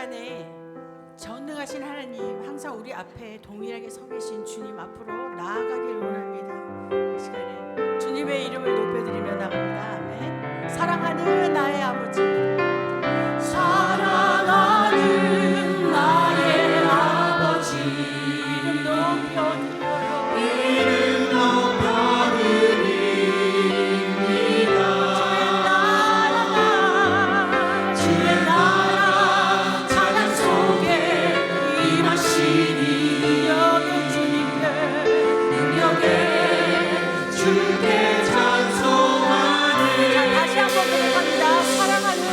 시간에 전능하신 하나님, 항상 우리 앞에 동일하게 서 계신 주님 앞으로 나아가길 원합니다. 이 시간에 주님의 이름을 높여드리며 나갑니다. 아멘. 사랑하는 나의 아버지, 사랑하는 나의 아버지, 이름 높여드려요. 이름 높여드립니다. 주의 나라 찬양 속에 임하시니 능력의 주님께 주께 찬송하네. 다시 한번 고백합니다. 사랑하는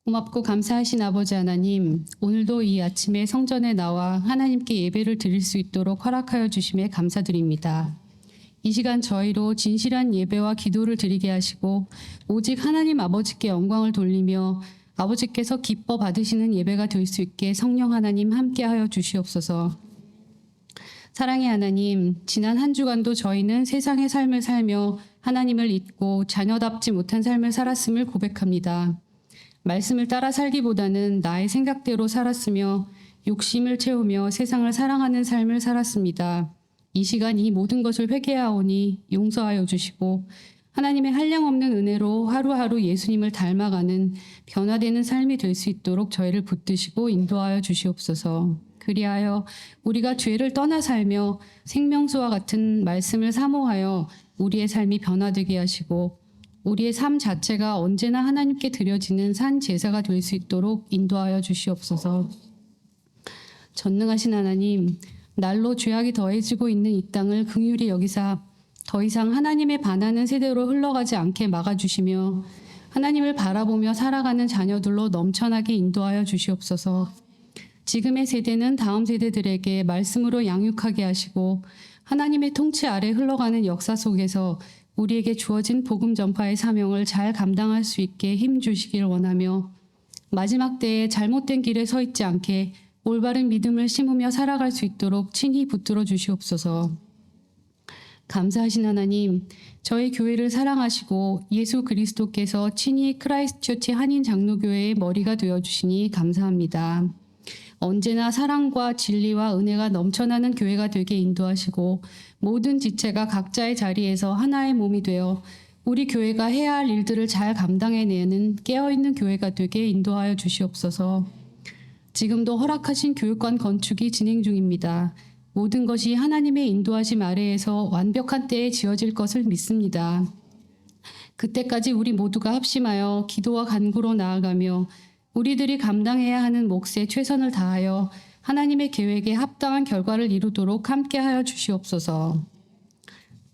고맙고 감사하신 아버지 하나님, 오늘도 이 아침에 성전에 나와 하나님께 예배를 드릴 수 있도록 허락하여 주심에 감사드립니다. 이 시간 저희로 진실한 예배와 기도를 드리게 하시고 오직 하나님 아버지께 영광을 돌리며 아버지께서 기뻐 받으시는 예배가 될 수 있게 성령 하나님 함께하여 주시옵소서. 사랑의 하나님, 지난 한 주간도 저희는 세상의 삶을 살며 하나님을 잊고 자녀답지 못한 삶을 살았음을 고백합니다. 말씀을 따라 살기보다는 나의 생각대로 살았으며 욕심을 채우며 세상을 사랑하는 삶을 살았습니다. 이 시간 이 모든 것을 회개하오니 용서하여 주시고 하나님의 한량없는 은혜로 하루하루 예수님을 닮아가는 변화되는 삶이 될 수 있도록 저희를 붙드시고 인도하여 주시옵소서. 그리하여 우리가 죄를 떠나 살며 생명수와 같은 말씀을 사모하여 우리의 삶이 변화되게 하시고 우리의 삶 자체가 언제나 하나님께 드려지는 산 제사가 될 수 있도록 인도하여 주시옵소서. 전능하신 하나님, 날로 죄악이 더해지고 있는 이 땅을 긍휼히 여기사 더 이상 하나님에 반하는 세대로 흘러가지 않게 막아주시며 하나님을 바라보며 살아가는 자녀들로 넘쳐나게 인도하여 주시옵소서. 지금의 세대는 다음 세대들에게 말씀으로 양육하게 하시고 하나님의 통치 아래 흘러가는 역사 속에서 우리에게 주어진 복음 전파의 사명을 잘 감당할 수 있게 힘 주시길 원하며 마지막 때에 잘못된 길에 서 있지 않게 올바른 믿음을 심으며 살아갈 수 있도록 친히 붙들어 주시옵소서. 감사하신 하나님, 저희 교회를 사랑하시고 예수 그리스도께서 친히 크라이스트처치 한인 장로교회의 머리가 되어 주시니 감사합니다. 언제나 사랑과 진리와 은혜가 넘쳐나는 교회가 되게 인도하시고 모든 지체가 각자의 자리에서 하나의 몸이 되어 우리 교회가 해야 할 일들을 잘 감당해내는 깨어있는 교회가 되게 인도하여 주시옵소서. 지금도 허락하신 교육관 건축이 진행 중입니다. 모든 것이 하나님의 인도하심 아래에서 완벽한 때에 지어질 것을 믿습니다. 그때까지 우리 모두가 합심하여 기도와 간구로 나아가며 우리들이 감당해야 하는 몫에 최선을 다하여 하나님의 계획에 합당한 결과를 이루도록 함께하여 주시옵소서.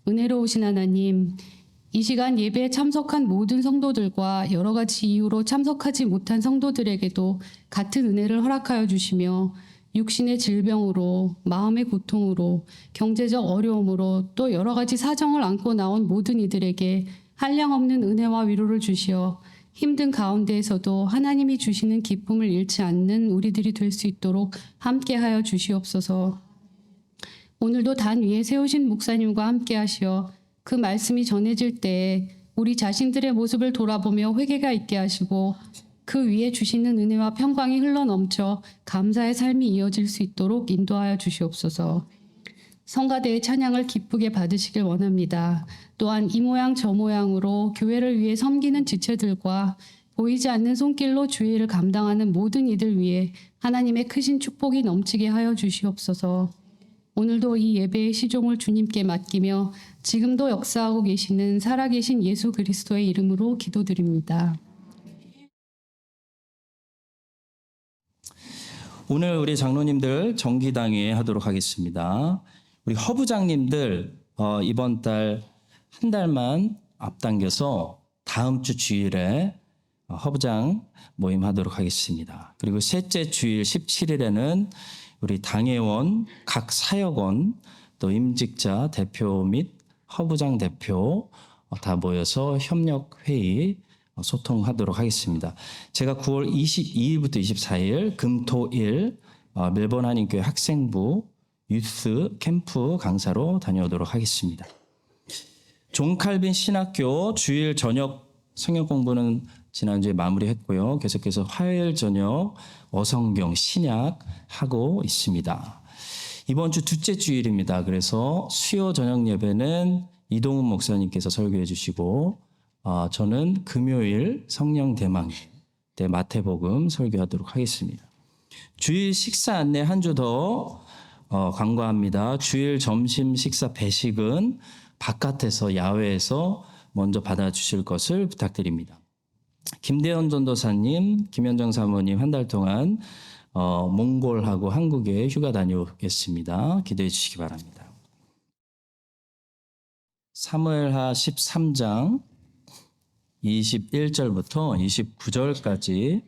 은혜로우신 하나님, 이 시간 예배에 참석한 모든 성도들과 여러 가지 이유로 참석하지 못한 성도들에게도 같은 은혜를 허락하여 주시며 육신의 질병으로, 마음의 고통으로, 경제적 어려움으로 또 여러 가지 사정을 안고 나온 모든 이들에게 한량없는 은혜와 위로를 주시어 힘든 가운데에서도 하나님이 주시는 기쁨을 잃지 않는 우리들이 될 수 있도록 함께하여 주시옵소서. 오늘도 단 위에 세우신 목사님과 함께하시어 그 말씀이 전해질 때에 우리 자신들의 모습을 돌아보며 회개가 있게 하시고 그 위에 주시는 은혜와 평강이 흘러넘쳐 감사의 삶이 이어질 수 있도록 인도하여 주시옵소서. 성가대의 찬양을 기쁘게 받으시길 원합니다. 또한 이 모양 저 모양으로 교회를 위해 섬기는 지체들과 보이지 않는 손길로 주의 일을 감당하는 모든 이들 위해 하나님의 크신 축복이 넘치게 하여 주시옵소서. 오늘도 이 예배의 시종을 주님께 맡기며 지금도 역사하고 계시는 살아계신 예수 그리스도의 이름으로 기도드립니다. 오늘 우리 장로님들 정기당회 하도록 하겠습니다. 우리 허부장님들 이번 달 한 달만 앞당겨서 다음 주 주일에 허부장 모임 하도록 하겠습니다. 그리고 셋째 주일 17일에는 우리 당회원, 각 사역원, 또 임직자 대표 및 허부장 대표 다 모여서 협력회의 소통하도록 하겠습니다. 제가 9월 22일부터 24일 금토일 멜번 한인교회 학생부 유스 캠프 강사로 다녀오도록 하겠습니다. 존칼빈 신학교 주일 저녁 성경 공부는 지난주에 마무리했고요. 계속해서 화요일 저녁 어성경 신약 하고 있습니다. 이번 주 둘째 주일입니다. 그래서 수요 저녁 예배는 이동훈 목사님께서 설교해 주시고 저는 금요일 성령 대망 때 마태복음 설교하도록 하겠습니다. 주일 식사 안내 한 주 더 광고합니다. 주일 점심 식사 배식은 바깥에서 야외에서 먼저 받아주실 것을 부탁드립니다. 김대현 전도사님, 김현정 사모님 한 달 동안 몽골하고 한국에 휴가 다녀오겠습니다. 기도해 주시기 바랍니다. 사무엘하 13장 21절부터 29절까지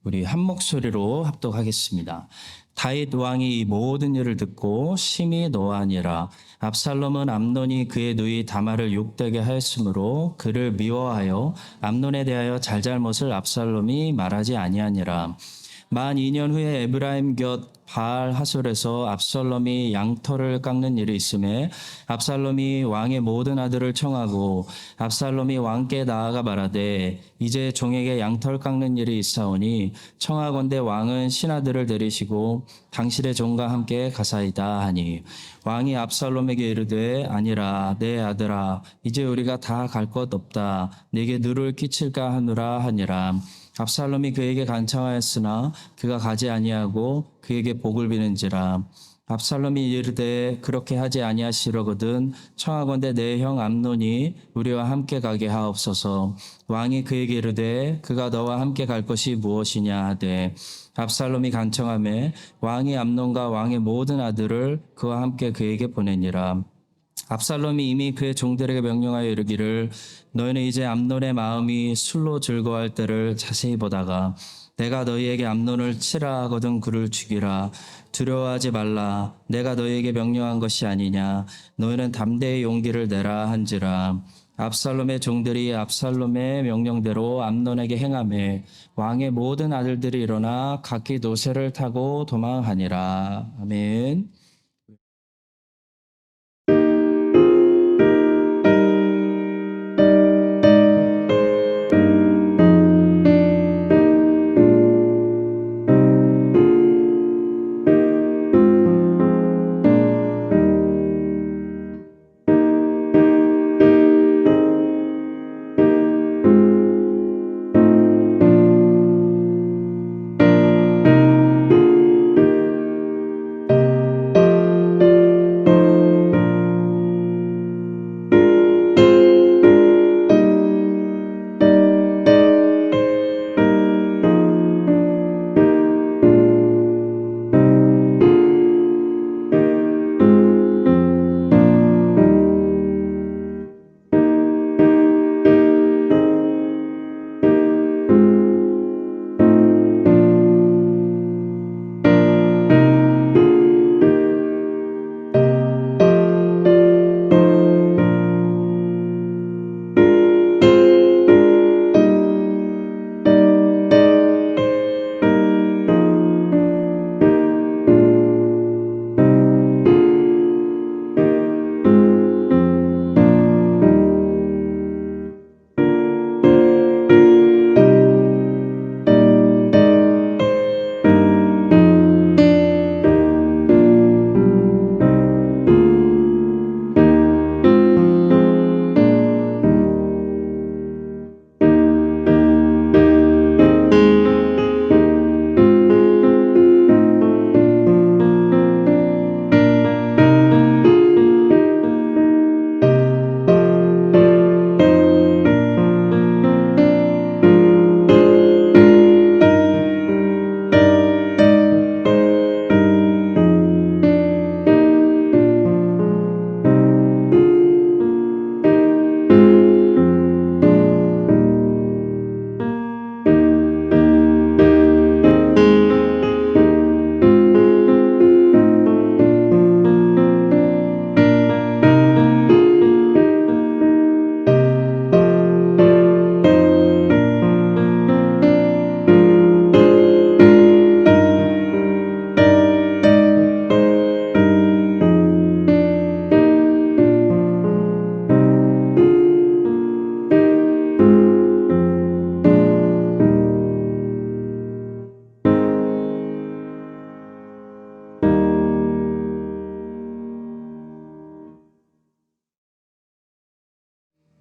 우리 한 목소리로 합독하겠습니다. 다윗 왕이 이 모든 일을 듣고 심히 노하니라. 압살롬은 암논이 그의 누이 다말을 욕되게 하였으므로 그를 미워하여 암논에 대하여 잘잘못을 압살롬이 말하지 아니하니라. 만 2년 후에 에브라임 곁 바알 하솔에서 압살롬이 양털을 깎는 일이 있음에 압살롬이 왕의 모든 아들을 청하고 압살롬이 왕께 나아가 말하되 이제 종에게 양털 깎는 일이 있사오니 청하건대 왕은 신하들을 데리시고 당신의 종과 함께 가사이다 하니 왕이 압살롬에게 이르되 아니라 내 아들아 이제 우리가 다 갈 것 없다 네게 누를 끼칠까 하노라 하니라. 압살롬이 그에게 간청하였으나 그가 가지 아니하고 그에게 복을 비는지라. 압살롬이 이르되 그렇게 하지 아니하시려거든 청하건대 내 형 암논이 우리와 함께 가게 하옵소서. 왕이 그에게 이르되 그가 너와 함께 갈 것이 무엇이냐 하되 압살롬이 간청하매 왕이 암논과 왕의 모든 아들을 그와 함께 그에게 보내니라. 압살롬이 이미 그의 종들에게 명령하여 이르기를 너희는 이제 암논의 마음이 술로 즐거워할 때를 자세히 보다가 내가 너희에게 암논을 치라 하거든 그를 죽이라. 두려워하지 말라. 내가 너희에게 명령한 것이 아니냐. 너희는 담대히 용기를 내라 한지라. 압살롬의 종들이 압살롬의 명령대로 암논에게 행하매 왕의 모든 아들들이 일어나 각기 노새를 타고 도망하니라. 아멘.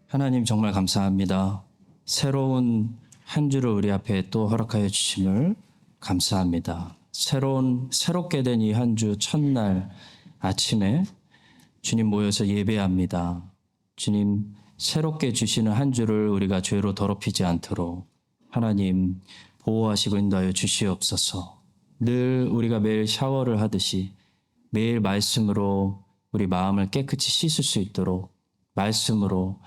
하나님 정말 감사합니다. 새로운 한 주를 우리 앞에 또 허락하여 주심을 감사합니다. 새롭게 된 이 한 주 첫날 아침에 주님 모여서 예배합니다. 주님 새롭게 주시는 한 주를 우리가 죄로 더럽히지 않도록 하나님 보호하시고 인도하여 주시옵소서. 늘 우리가 매일 샤워를 하듯이 매일 말씀으로 우리 마음을 깨끗이 씻을 수 있도록 말씀으로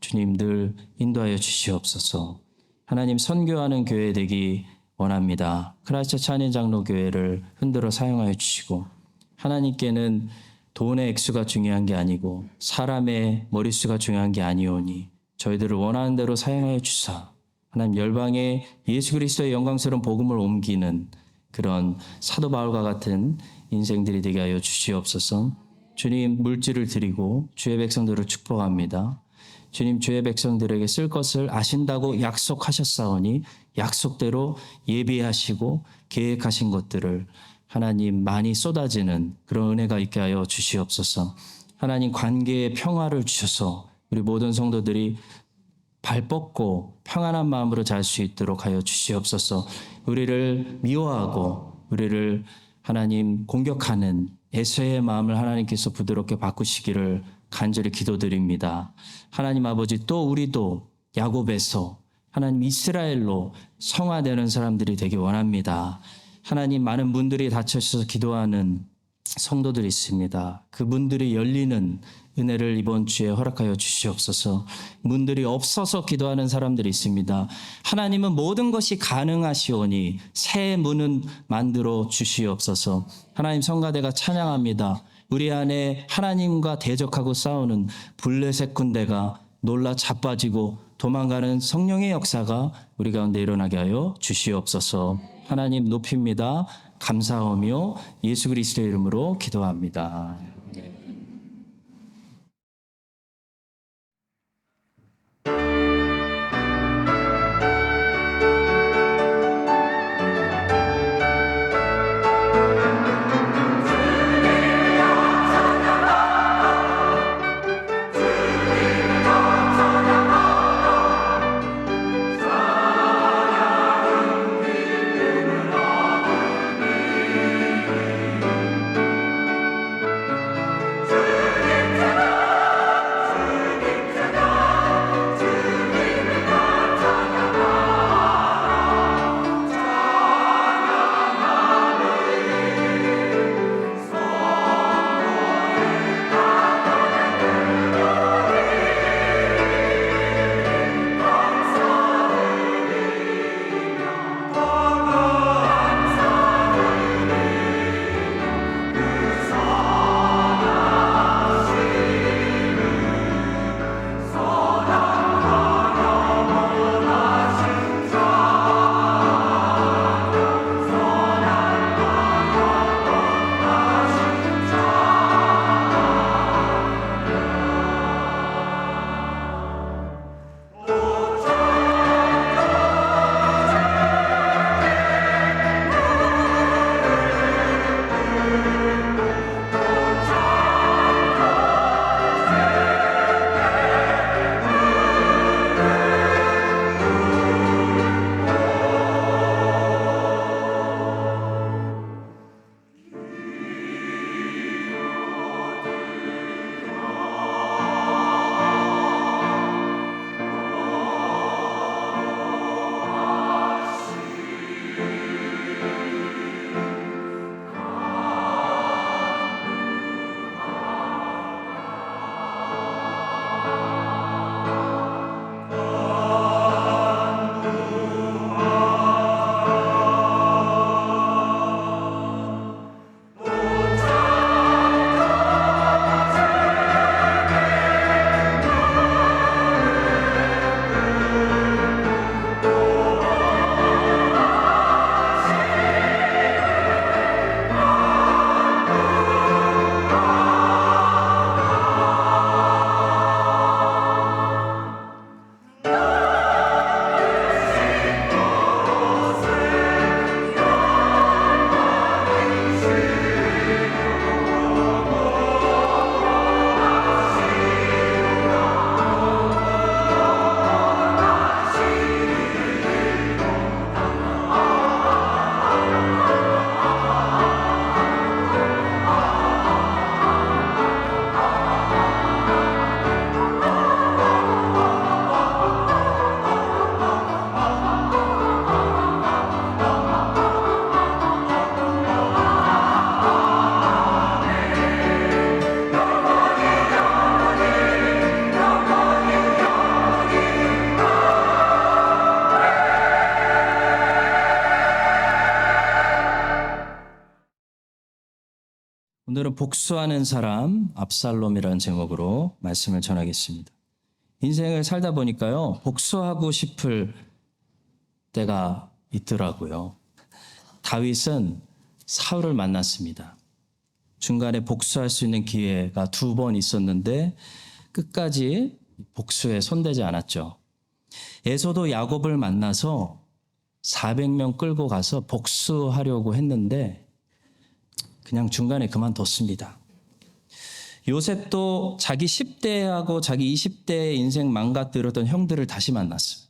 주님 늘 인도하여 주시옵소서. 하나님 선교하는 교회 되기 원합니다. 크라이스트 찬인장로교회를 흔들어 사용하여 주시고 하나님께는 돈의 액수가 중요한 게 아니고 사람의 머릿수가 중요한 게 아니오니 저희들을 원하는 대로 사용하여 주사 하나님 열방에 예수 그리스도의 영광스러운 복음을 옮기는 그런 사도 바울과 같은 인생들이 되게 하여 주시옵소서. 주님 물질을 드리고 주의 백성들을 축복합니다. 주님 주의 백성들에게 쓸 것을 아신다고 약속하셨사오니 약속대로 예비하시고 계획하신 것들을 하나님 많이 쏟아지는 그런 은혜가 있게 하여 주시옵소서. 하나님 관계에 평화를 주셔서 우리 모든 성도들이 발 뻗고 평안한 마음으로 잘 수 있도록 하여 주시옵소서. 우리를 미워하고 우리를 하나님 공격하는 에서의 마음을 하나님께서 부드럽게 바꾸시기를 간절히 기도드립니다. 하나님 아버지 또 우리도 야곱에서 하나님 이스라엘로 성화되는 사람들이 되기 원합니다. 하나님 많은 분들이 닫혀서 기도하는 성도들이 있습니다. 그분들이 열리는 은혜를 이번 주에 허락하여 주시옵소서. 문들이 없어서 기도하는 사람들이 있습니다. 하나님은 모든 것이 가능하시오니 새 문은 만들어 주시옵소서. 하나님 성가대가 찬양합니다. 우리 안에 하나님과 대적하고 싸우는 블레셋 군대가 놀라 자빠지고 도망가는 성령의 역사가 우리 가운데 일어나게 하여 주시옵소서. 하나님 높입니다. 감사하며 예수 그리스도의 이름으로 기도합니다. 오늘은 복수하는 사람 압살롬이라는 제목으로 말씀을 전하겠습니다. 인생을 살다 보니까요, 복수하고 싶을 때가 있더라고요. 다윗은 사울을 만났습니다. 중간에 복수할 수 있는 기회가 2번 있었는데 끝까지 복수에 손대지 않았죠. 에서도 야곱을 만나서 400명 끌고 가서 복수하려고 했는데 그냥 중간에 그만뒀습니다. 요셉도 자기 10대하고 자기 20대의 인생 망가뜨렸던 형들을 다시 만났어요.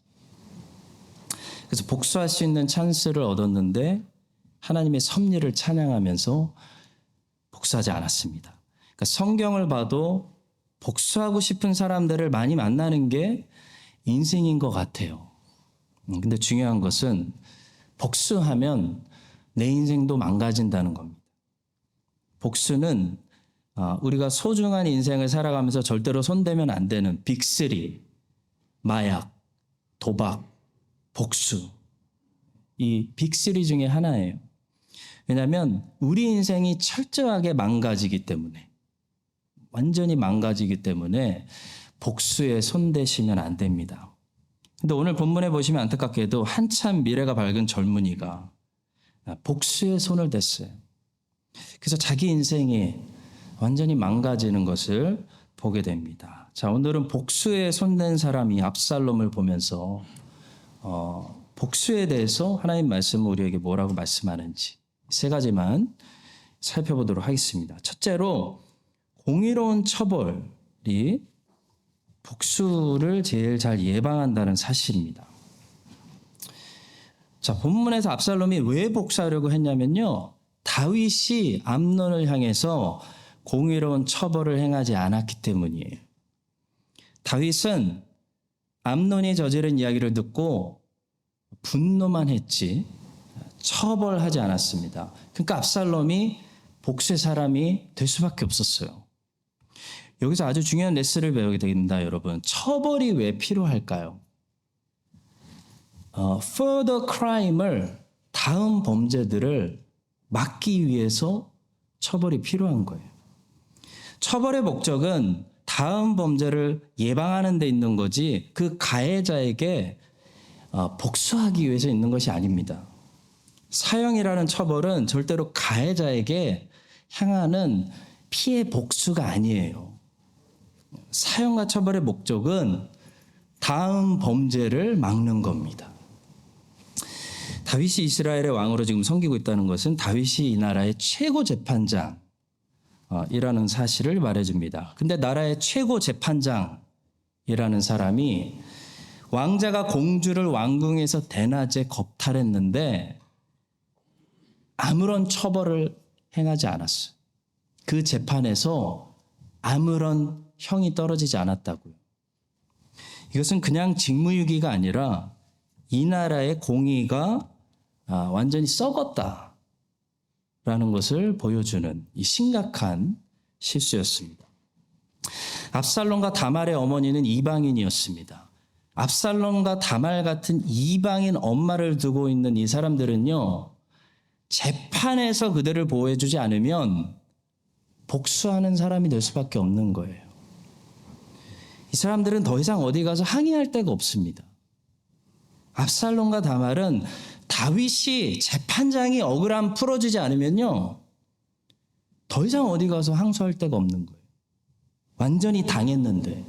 그래서 복수할 수 있는 찬스를 얻었는데 하나님의 섭리를 찬양하면서 복수하지 않았습니다. 그러니까 성경을 봐도 복수하고 싶은 사람들을 많이 만나는 게 인생인 것 같아요. 근데 중요한 것은 복수하면 내 인생도 망가진다는 겁니다. 복수는 우리가 소중한 인생을 살아가면서 절대로 손대면 안 되는 빅3, 마약, 도박, 복수. 이 빅3 중에 하나예요. 왜냐하면 우리 인생이 철저하게 망가지기 때문에, 완전히 망가지기 때문에 복수에 손대시면 안 됩니다. 근데 오늘 본문에 보시면 안타깝게도 한참 미래가 밝은 젊은이가 복수에 손을 댔어요. 그래서 자기 인생이 완전히 망가지는 것을 보게 됩니다. 자, 오늘은 복수에 손댄 사람이 압살롬을 보면서 복수에 대해서 하나님 말씀은 우리에게 뭐라고 말씀하는지 3가지만 살펴보도록 하겠습니다. 첫째로 공의로운 처벌이 복수를 제일 잘 예방한다는 사실입니다. 자, 본문에서 압살롬이 왜 복수하려고 했냐면요, 다윗이 암논을 향해서 공의로운 처벌을 행하지 않았기 때문이에요. 다윗은 암논이 저지른 이야기를 듣고 분노만 했지 처벌하지 않았습니다. 그러니까 압살롬이 복수의 사람이 될 수밖에 없었어요. 여기서 아주 중요한 레슨을 배우게 됩니다, 여러분. 처벌이 왜 필요할까요? further crime을, 다음 범죄들을 막기 위해서 처벌이 필요한 거예요. 처벌의 목적은 다음 범죄를 예방하는 데 있는 거지 그 가해자에게 복수하기 위해서 있는 것이 아닙니다. 사형이라는 처벌은 절대로 가해자에게 향하는 피해 복수가 아니에요. 사형과 처벌의 목적은 다음 범죄를 막는 겁니다. 다윗이 이스라엘의 왕으로 지금 섬기고 있다는 것은 다윗이 이 나라의 최고 재판장이라는 사실을 말해줍니다. 근데 나라의 최고 재판장이라는 사람이 왕자가 공주를 왕궁에서 대낮에 겁탈했는데 아무런 처벌을 행하지 않았어요. 그 재판에서 아무런 형이 떨어지지 않았다고요. 이것은 그냥 직무유기가 아니라 이 나라의 공의가 완전히 썩었다라는 것을 보여주는 이 심각한 실수였습니다. 압살롬과 다말의 어머니는 이방인이었습니다. 압살롬과 다말 같은 이방인 엄마를 두고 있는 이 사람들은요, 재판에서 그들을 보호해주지 않으면 복수하는 사람이 될 수밖에 없는 거예요. 이 사람들은 더 이상 어디 가서 항의할 데가 없습니다. 압살롬과 다말은 다윗이 재판장이 억울함 풀어주지 않으면요, 더 이상 어디 가서 항소할 데가 없는 거예요. 완전히 당했는데.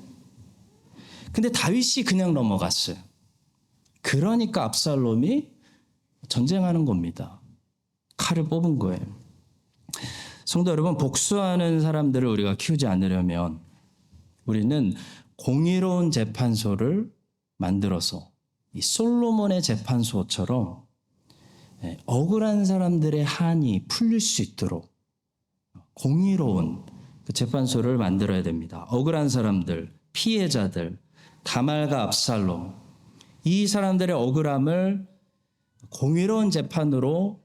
근데 다윗이 그냥 넘어갔어요. 그러니까 압살롬이 전쟁하는 겁니다. 칼을 뽑은 거예요. 성도 여러분, 복수하는 사람들을 우리가 키우지 않으려면 우리는 공의로운 재판소를 만들어서 이 솔로몬의 재판소처럼 억울한 사람들의 한이 풀릴 수 있도록 공의로운 그 재판소를 만들어야 됩니다. 억울한 사람들, 피해자들, 다말과 압살롬, 이 사람들의 억울함을 공의로운 재판으로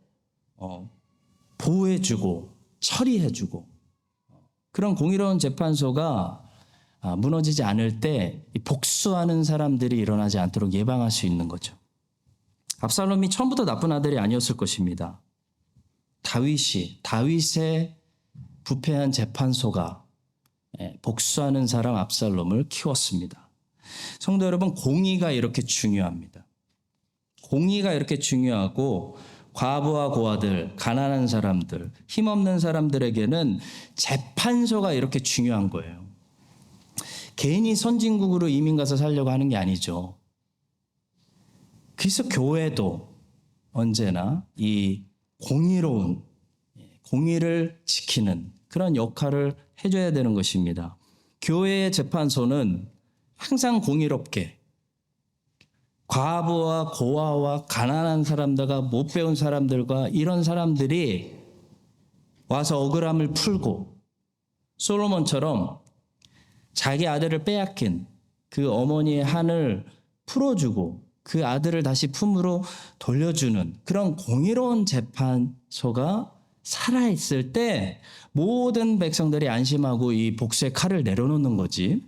보호해주고 처리해주고, 그런 공의로운 재판소가 무너지지 않을 때 복수하는 사람들이 일어나지 않도록 예방할 수 있는 거죠. 압살롬이 처음부터 나쁜 아들이 아니었을 것입니다. 다윗의 부패한 재판소가 복수하는 사람 압살롬을 키웠습니다. 성도 여러분, 공의가 이렇게 중요합니다. 공의가 이렇게 중요하고 과부와 고아들, 가난한 사람들, 힘없는 사람들에게는 재판소가 이렇게 중요한 거예요. 개인이 선진국으로 이민 가서 살려고 하는 게 아니죠. 그래서 교회도 언제나 이 공의로운, 공의를 지키는 그런 역할을 해줘야 되는 것입니다. 교회의 재판소는 항상 공의롭게 과부와 고아와 가난한 사람들과 못 배운 사람들과 이런 사람들이 와서 억울함을 풀고 솔로몬처럼 자기 아들을 빼앗긴 그 어머니의 한을 풀어주고 그 아들을 다시 품으로 돌려주는 그런 공의로운 재판소가 살아있을 때 모든 백성들이 안심하고 이 복수의 칼을 내려놓는 거지.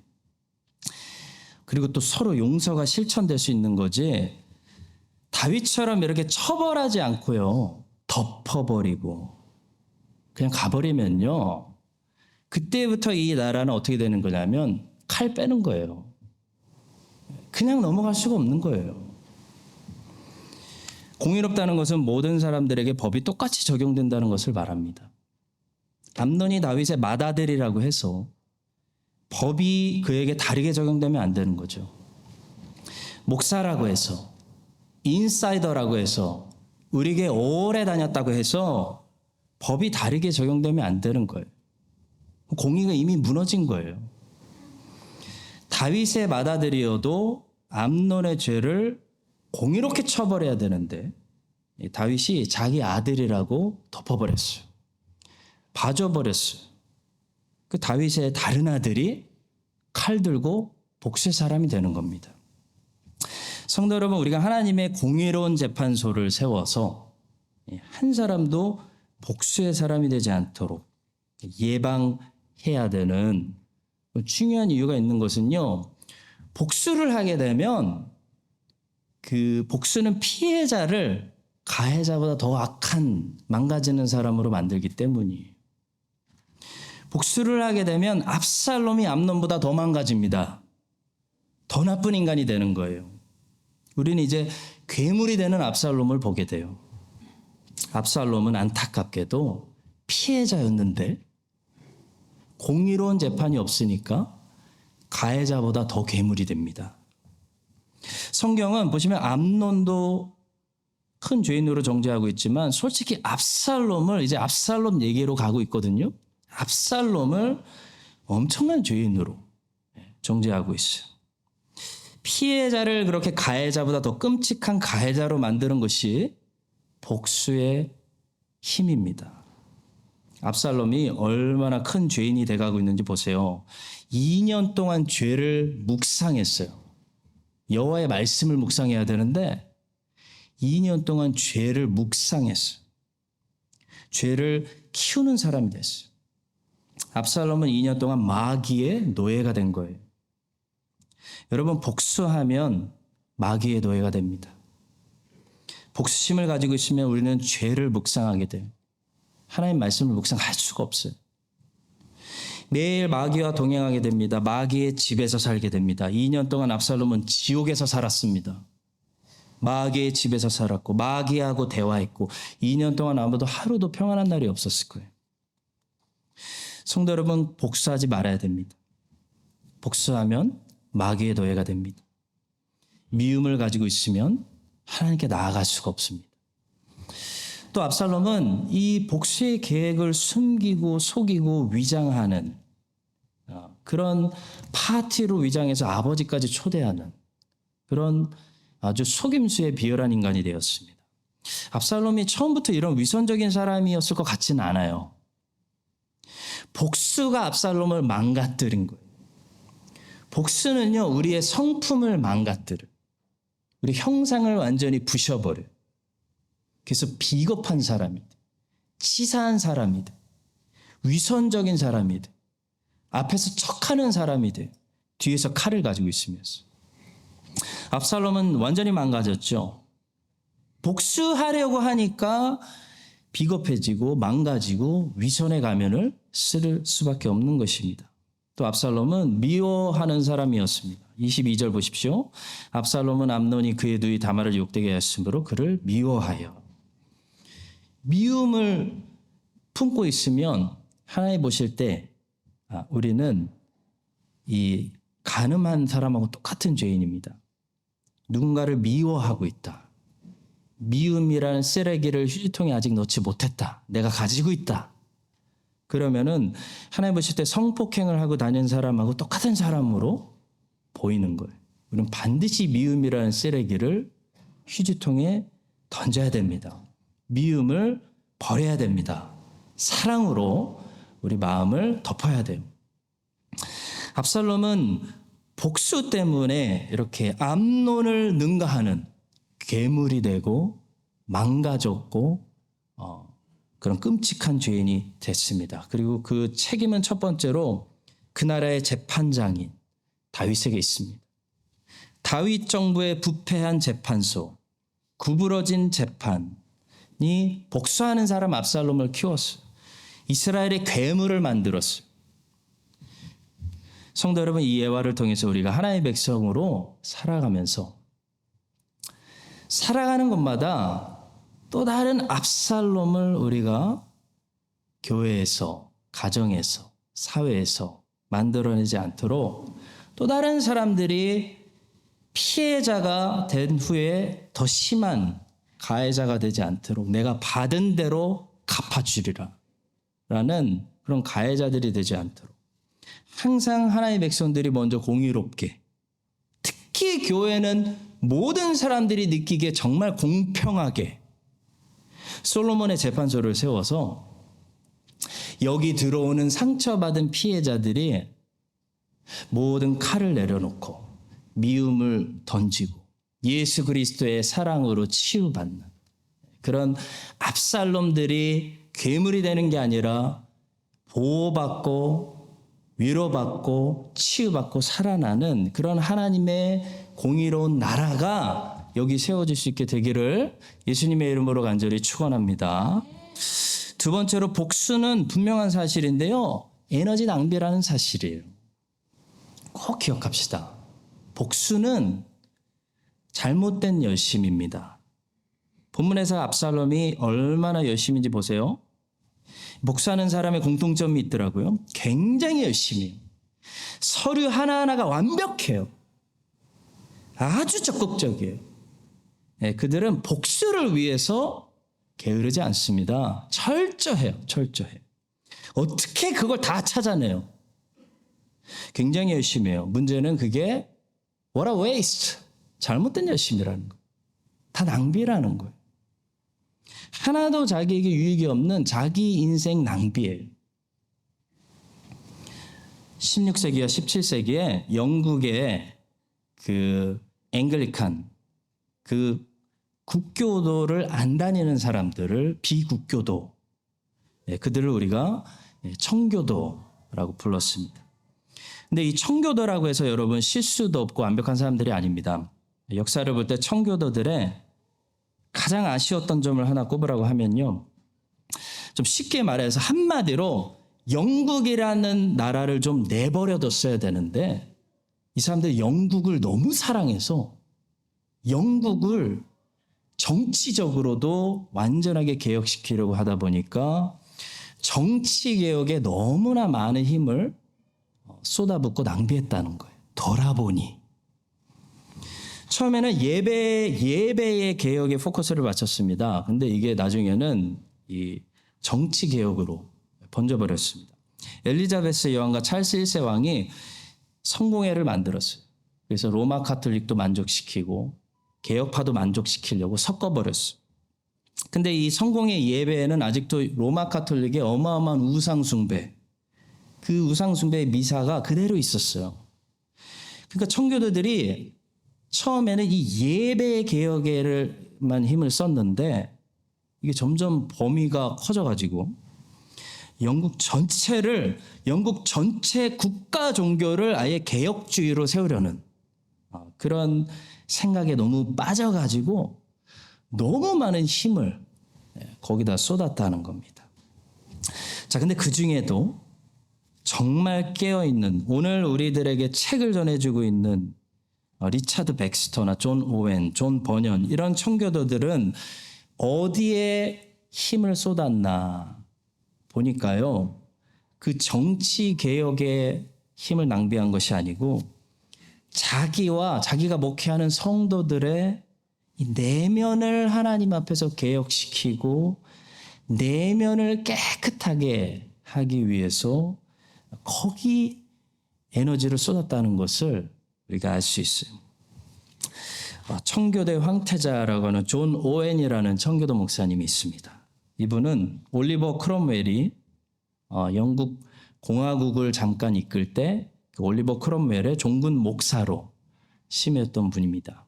그리고 또 서로 용서가 실천될 수 있는 거지. 다윗처럼 이렇게 처벌하지 않고요. 덮어버리고 그냥 가버리면요. 그때부터 이 나라는 어떻게 되는 거냐면 칼 빼는 거예요. 그냥 넘어갈 수가 없는 거예요. 공의롭다는 것은 모든 사람들에게 법이 똑같이 적용된다는 것을 말합니다. 암논이 다윗의 맏아들이라고 해서 법이 그에게 다르게 적용되면 안 되는 거죠. 목사라고 해서, 인사이더라고 해서, 우리에게 오래 다녔다고 해서 법이 다르게 적용되면 안 되는 거예요. 공의가 이미 무너진 거예요. 다윗의 맏아들이어도 암논의 죄를 공의롭게 처벌해야 되는데 다윗이 자기 아들이라고 덮어버렸어요. 봐줘버렸어요. 그 다윗의 다른 아들이 칼 들고 복수의 사람이 되는 겁니다. 성도 여러분, 우리가 하나님의 공의로운 재판소를 세워서 한 사람도 복수의 사람이 되지 않도록 예방해야 되는 중요한 이유가 있는 것은요. 복수를 하게 되면 그 복수는 피해자를 가해자보다 더 악한 망가지는 사람으로 만들기 때문이에요. 복수를 하게 되면 압살롬이 암논보다 더 망가집니다. 더 나쁜 인간이 되는 거예요. 우리는 이제 괴물이 되는 압살롬을 보게 돼요. 압살롬은 안타깝게도 피해자였는데 공의로운 재판이 없으니까 가해자보다 더 괴물이 됩니다. 성경은 보시면 암논도 큰 죄인으로 정죄하고 있지만 솔직히 압살롬을 이제 압살롬 얘기로 가고 있거든요. 압살롬을 엄청난 죄인으로 정죄하고 있어요. 피해자를 그렇게 가해자보다 더 끔찍한 가해자로 만드는 것이 복수의 힘입니다. 압살롬이 얼마나 큰 죄인이 돼가고 있는지 보세요. 2년 동안 죄를 묵상했어요. 여호와의 말씀을 묵상해야 되는데 2년 동안 죄를 묵상했어요. 죄를 키우는 사람이 됐어요. 압살롬은 2년 동안 마귀의 노예가 된 거예요. 여러분, 복수하면 마귀의 노예가 됩니다. 복수심을 가지고 있으면 우리는 죄를 묵상하게 돼요. 하나님 말씀을 묵상할 수가 없어요. 매일 마귀와 동행하게 됩니다. 마귀의 집에서 살게 됩니다. 2년 동안 압살롬은 지옥에서 살았습니다. 마귀의 집에서 살았고 마귀하고 대화했고 2년 동안 아무도 하루도 평안한 날이 없었을 거예요. 성도 여러분, 복수하지 말아야 됩니다. 복수하면 마귀의 노예가 됩니다. 미움을 가지고 있으면 하나님께 나아갈 수가 없습니다. 또 압살롬은 이 복수의 계획을 숨기고 속이고 위장하는 그런 파티로 위장해서 아버지까지 초대하는 그런 아주 속임수에 비열한 인간이 되었습니다. 압살롬이 처음부터 이런 위선적인 사람이었을 것 같지는 않아요. 복수가 압살롬을 망가뜨린 거예요. 복수는요, 우리의 성품을 망가뜨려. 우리 형상을 완전히 부셔버려요. 그래서 비겁한 사람이 돼. 치사한 사람이 돼. 위선적인 사람이 돼. 앞에서 척하는 사람이 돼. 뒤에서 칼을 가지고 있으면서. 압살롬은 완전히 망가졌죠. 복수하려고 하니까 비겁해지고 망가지고 위선의 가면을 쓸 수밖에 없는 것입니다. 또 압살롬은 미워하는 사람이었습니다. 22절 보십시오. 압살롬은 암논이 그의 누이 다말을 욕되게 하였으므로 그를 미워하여. 미움을 품고 있으면 하나님 보실 때 우리는 이 간음한 사람하고 똑같은 죄인입니다. 누군가를 미워하고 있다. 미움이라는 쓰레기를 휴지통에 아직 넣지 못했다. 내가 가지고 있다. 그러면은 하나님 보실 때 성폭행을 하고 다니는 사람하고 똑같은 사람으로 보이는 거예요. 우리는 반드시 미움이라는 쓰레기를 휴지통에 던져야 됩니다. 미움을 버려야 됩니다. 사랑으로 우리 마음을 덮어야 돼요. 압살롬은 복수 때문에 이렇게 암논을 능가하는 괴물이 되고 망가졌고 그런 끔찍한 죄인이 됐습니다. 그리고 그 책임은 첫 번째로 그 나라의 재판장인 다윗에게 있습니다. 다윗 정부의 부패한 재판소, 구부러진 재판이 복수하는 사람 압살롬을 키웠어요. 이스라엘의 괴물을 만들었어요. 성도 여러분, 이 예화를 통해서 우리가 하나님의 백성으로 살아가면서 살아가는 것마다 또 다른 압살롬을 우리가 교회에서, 가정에서, 사회에서 만들어내지 않도록 또 다른 사람들이 피해자가 된 후에 더 심한 가해자가 되지 않도록 내가 받은 대로 갚아주리라 라는 그런 가해자들이 되지 않도록 항상 하나님의 백성들이 먼저 공의롭게, 특히 교회는 모든 사람들이 느끼기에 정말 공평하게 솔로몬의 재판소를 세워서 여기 들어오는 상처받은 피해자들이 모든 칼을 내려놓고 미움을 던지고 예수 그리스도의 사랑으로 치유받는 그런 압살롬들이 괴물이 되는 게 아니라 보호받고 위로받고 치유받고 살아나는 그런 하나님의 공의로운 나라가 여기 세워질 수 있게 되기를 예수님의 이름으로 간절히 축원합니다. 두 번째로 복수는 분명한 사실인데요. 에너지 낭비라는 사실이에요. 꼭 기억합시다. 복수는 잘못된 열심입니다. 본문에서 압살롬이 얼마나 열심인지 보세요. 복수하는 사람의 공통점이 있더라고요. 굉장히 열심히 해요. 서류 하나하나가 완벽해요. 아주 적극적이에요. 네, 그들은 복수를 위해서 게으르지 않습니다. 철저해요. 철저해요. 어떻게 그걸 다 찾아내요? 굉장히 열심히 해요. 문제는 그게 what a waste. 잘못된 열심이라는 거예요. 다 낭비라는 거예요. 하나도 자기에게 유익이 없는 자기 인생 낭비예요. 16세기와 17세기에 영국의 그 앵글리칸, 그 국교도를 안 다니는 사람들을 비국교도, 그들을 우리가 청교도라고 불렀습니다. 근데 이 청교도라고 해서 여러분 실수도 없고 완벽한 사람들이 아닙니다. 역사를 볼 때 청교도들의 가장 아쉬웠던 점을 하나 꼽으라고 하면요. 좀 쉽게 말해서 한마디로 영국이라는 나라를 좀 내버려뒀어야 되는데 이 사람들이 영국을 너무 사랑해서 영국을 정치적으로도 완전하게 개혁시키려고 하다 보니까 정치개혁에 너무나 많은 힘을 쏟아붓고 낭비했다는 거예요. 돌아보니. 처음에는 예배의 개혁에 포커스를 맞췄습니다. 근데 이게 나중에는 이 정치 개혁으로 번져버렸습니다. 엘리자베스 여왕과 찰스 1세 왕이 성공회를 만들었어요. 그래서 로마 카톨릭도 만족시키고 개혁파도 만족시키려고 섞어버렸어요. 근데 이 성공회 예배에는 아직도 로마 카톨릭의 어마어마한 우상숭배, 그 우상숭배의 미사가 그대로 있었어요. 그러니까 청교도들이 처음에는 이 예배 개혁에만 힘을 썼는데 이게 점점 범위가 커져가지고 영국 전체 국가 종교를 아예 개혁주의로 세우려는 그런 생각에 너무 빠져가지고 너무 많은 힘을 거기다 쏟았다는 겁니다. 자, 근데 그 중에도 정말 깨어있는, 오늘 우리들에게 책을 전해주고 있는 리차드 백스터나 존 오웬, 존 버년 이런 청교도들은 어디에 힘을 쏟았나 보니까요, 그 정치 개혁에 힘을 낭비한 것이 아니고 자기와 자기가 목회하는 성도들의 이 내면을 하나님 앞에서 개혁시키고 내면을 깨끗하게 하기 위해서 거기 에너지를 쏟았다는 것을 우리가 알 수 있어요. 청교도의 황태자라고 하는 존 오웬이라는 청교도 목사님이 있습니다. 이분은 올리버 크롬웰이 영국 공화국을 잠깐 이끌 때 올리버 크롬웰의 종군 목사로 심했던 분입니다.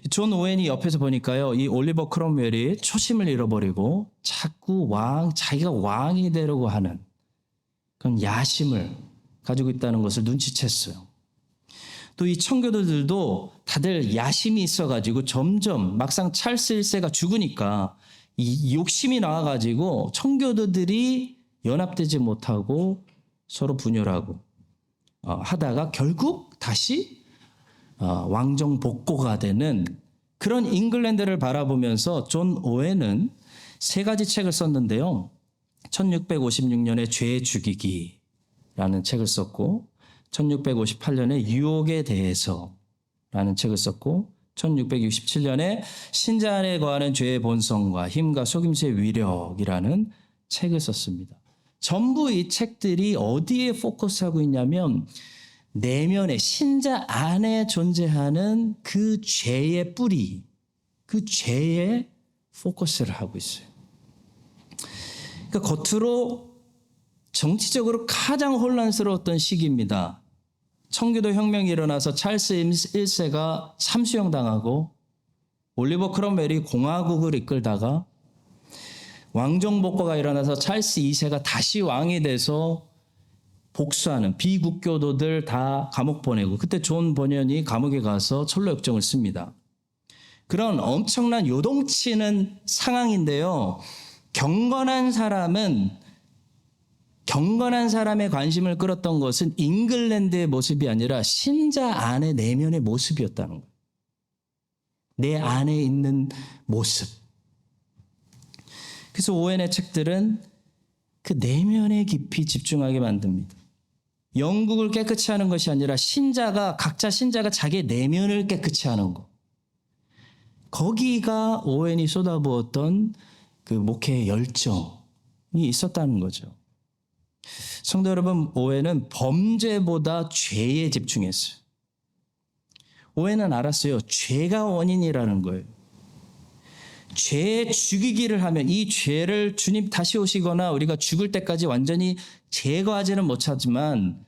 존 오웬이 옆에서 보니까요, 이 올리버 크롬웰이 초심을 잃어버리고 자꾸 자기가 왕이 되려고 하는 그런 야심을 가지고 있다는 것을 눈치챘어요. 또 이 청교도들도 다들 야심이 있어가지고 점점 막상 찰스 1세가 죽으니까 이 욕심이 나와가지고 청교도들이 연합되지 못하고 서로 분열하고 하다가 결국 다시 왕정 복고가 되는 그런 잉글랜드를 바라보면서 존 오웬은 3가지 책을 썼는데요. 1656년에 죄 죽이기라는 책을 썼고 1658년에 유혹에 대해서라는 책을 썼고 1667년에 신자 안에 거하는 죄의 본성과 힘과 속임수의 위력이라는 책을 썼습니다. 전부 이 책들이 어디에 포커스하고 있냐면 내면에 신자 안에 존재하는 그 죄의 뿌리, 그 죄에 포커스를 하고 있어요. 그러니까 겉으로 정치적으로 가장 혼란스러웠던 시기입니다. 청교도 혁명이 일어나서 찰스 1세가 참수형당하고 올리버 크롬웰이 공화국을 이끌다가 왕정복고가 일어나서 찰스 2세가 다시 왕이 돼서 복수하는 비국교도들 다 감옥 보내고 그때 존 버년이 감옥에 가서 철로역정을 씁니다. 그런 엄청난 요동치는 상황인데요. 경건한 사람의 관심을 끌었던 것은 잉글랜드의 모습이 아니라 신자 안의 내면의 모습이었다는 거예요. 내 안에 있는 모습. 그래서 오웬의 책들은 그 내면에 깊이 집중하게 만듭니다. 영국을 깨끗이 하는 것이 아니라 각자 신자가 자기의 내면을 깨끗이 하는 것. 거기가 오웬이 쏟아부었던 그 목회의 열정이 있었다는 거죠. 성도 여러분, 오웬은 범죄보다 죄에 집중했어요. 오웬은 알았어요. 죄가 원인이라는 거예요. 죄 죽이기를 하면 이 죄를 주님 다시 오시거나 우리가 죽을 때까지 완전히 제거하지는 못하지만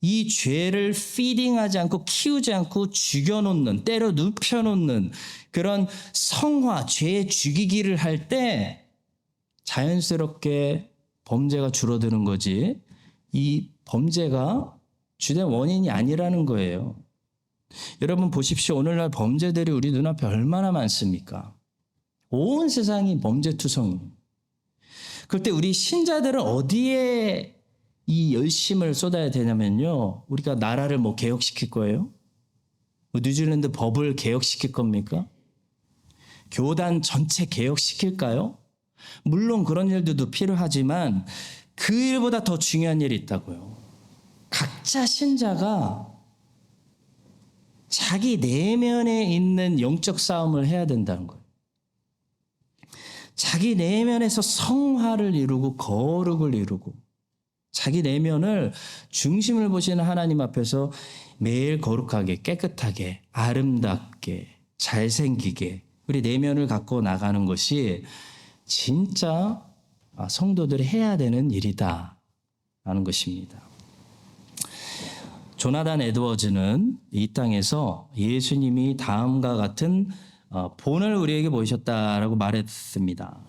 이 죄를 피딩하지 않고 키우지 않고 죽여놓는, 때려 눕혀놓는 그런 성화, 죄 죽이기를 할 때 자연스럽게 범죄가 줄어드는 거지 이 범죄가 주된 원인이 아니라는 거예요. 여러분 보십시오. 오늘날 범죄들이 우리 눈앞에 얼마나 많습니까? 온 세상이 범죄투성이에요. 그럴 때 우리 신자들은 어디에 이 열심을 쏟아야 되냐면요. 우리가 나라를 개혁시킬 거예요? 뉴질랜드 법을 개혁시킬 겁니까? 교단 전체 개혁시킬까요? 물론 그런 일들도 필요하지만 그 일보다 더 중요한 일이 있다고요. 각자 신자가 자기 내면에 있는 영적 싸움을 해야 된다는 거예요. 자기 내면에서 성화를 이루고 거룩을 이루고 자기 내면을 중심을 보시는 하나님 앞에서 매일 거룩하게 깨끗하게 아름답게 잘생기게 우리 내면을 갖고 나가는 것이 진짜 성도들이 해야 되는 일이다 라는 것입니다. 조나단 에드워즈는 이 땅에서 예수님이 다음과 같은 본을 우리에게 보이셨다라고 말했습니다.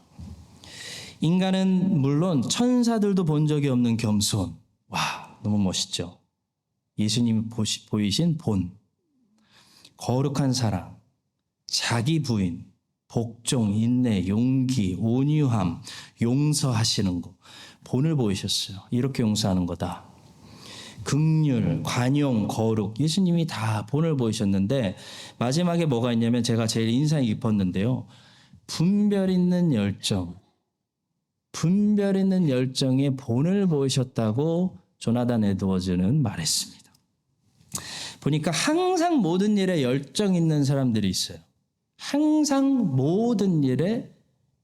인간은 물론 천사들도 본 적이 없는 겸손. 와, 너무 멋있죠. 예수님이 보이신 본. 거룩한 사랑, 자기 부인, 복종, 인내, 용기, 온유함, 용서하시는 거. 본을 보이셨어요. 이렇게 용서하는 거다. 긍휼, 관용, 거룩. 예수님이 다 본을 보이셨는데 마지막에 뭐가 있냐면 제가 제일 인상이 깊었는데요. 분별 있는 열정. 분별 있는 열정에 본을 보이셨다고 조나단 에드워즈는 말했습니다. 보니까 항상 모든 일에 열정 있는 사람들이 있어요. 항상 모든 일에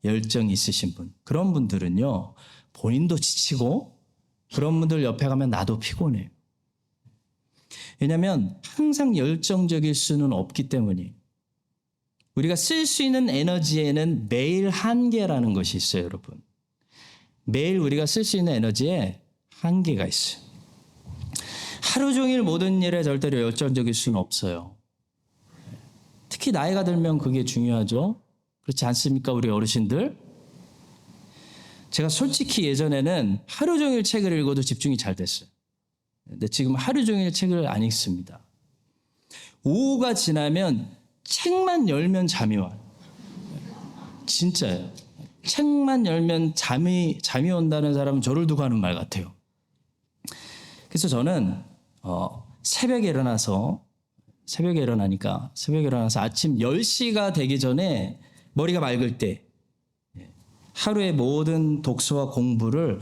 열정이 있으신 분. 그런 분들은요. 본인도 지치고 그런 분들 옆에 가면 나도 피곤해요. 왜냐하면 항상 열정적일 수는 없기 때문이에요. 우리가 쓸 수 있는 에너지에는 매일 한계라는 것이 있어요, 여러분. 매일 우리가 쓸 수 있는 에너지에 한계가 있어요. 하루 종일 모든 일에 절대로 열정적일 수는 없어요. 특히 나이가 들면 그게 중요하죠. 그렇지 않습니까, 우리 어르신들? 제가 솔직히 예전에는 하루 종일 책을 읽어도 집중이 잘 됐어요. 근데 지금 하루 종일 책을 안 읽습니다. 오후가 지나면 책만 열면 잠이 와요. 진짜예요. 책만 열면 잠이 온다는 사람은 저를 두고 하는 말 같아요. 그래서 저는 새벽에 일어나서 아침 10시가 되기 전에 머리가 맑을 때 하루의 모든 독서와 공부를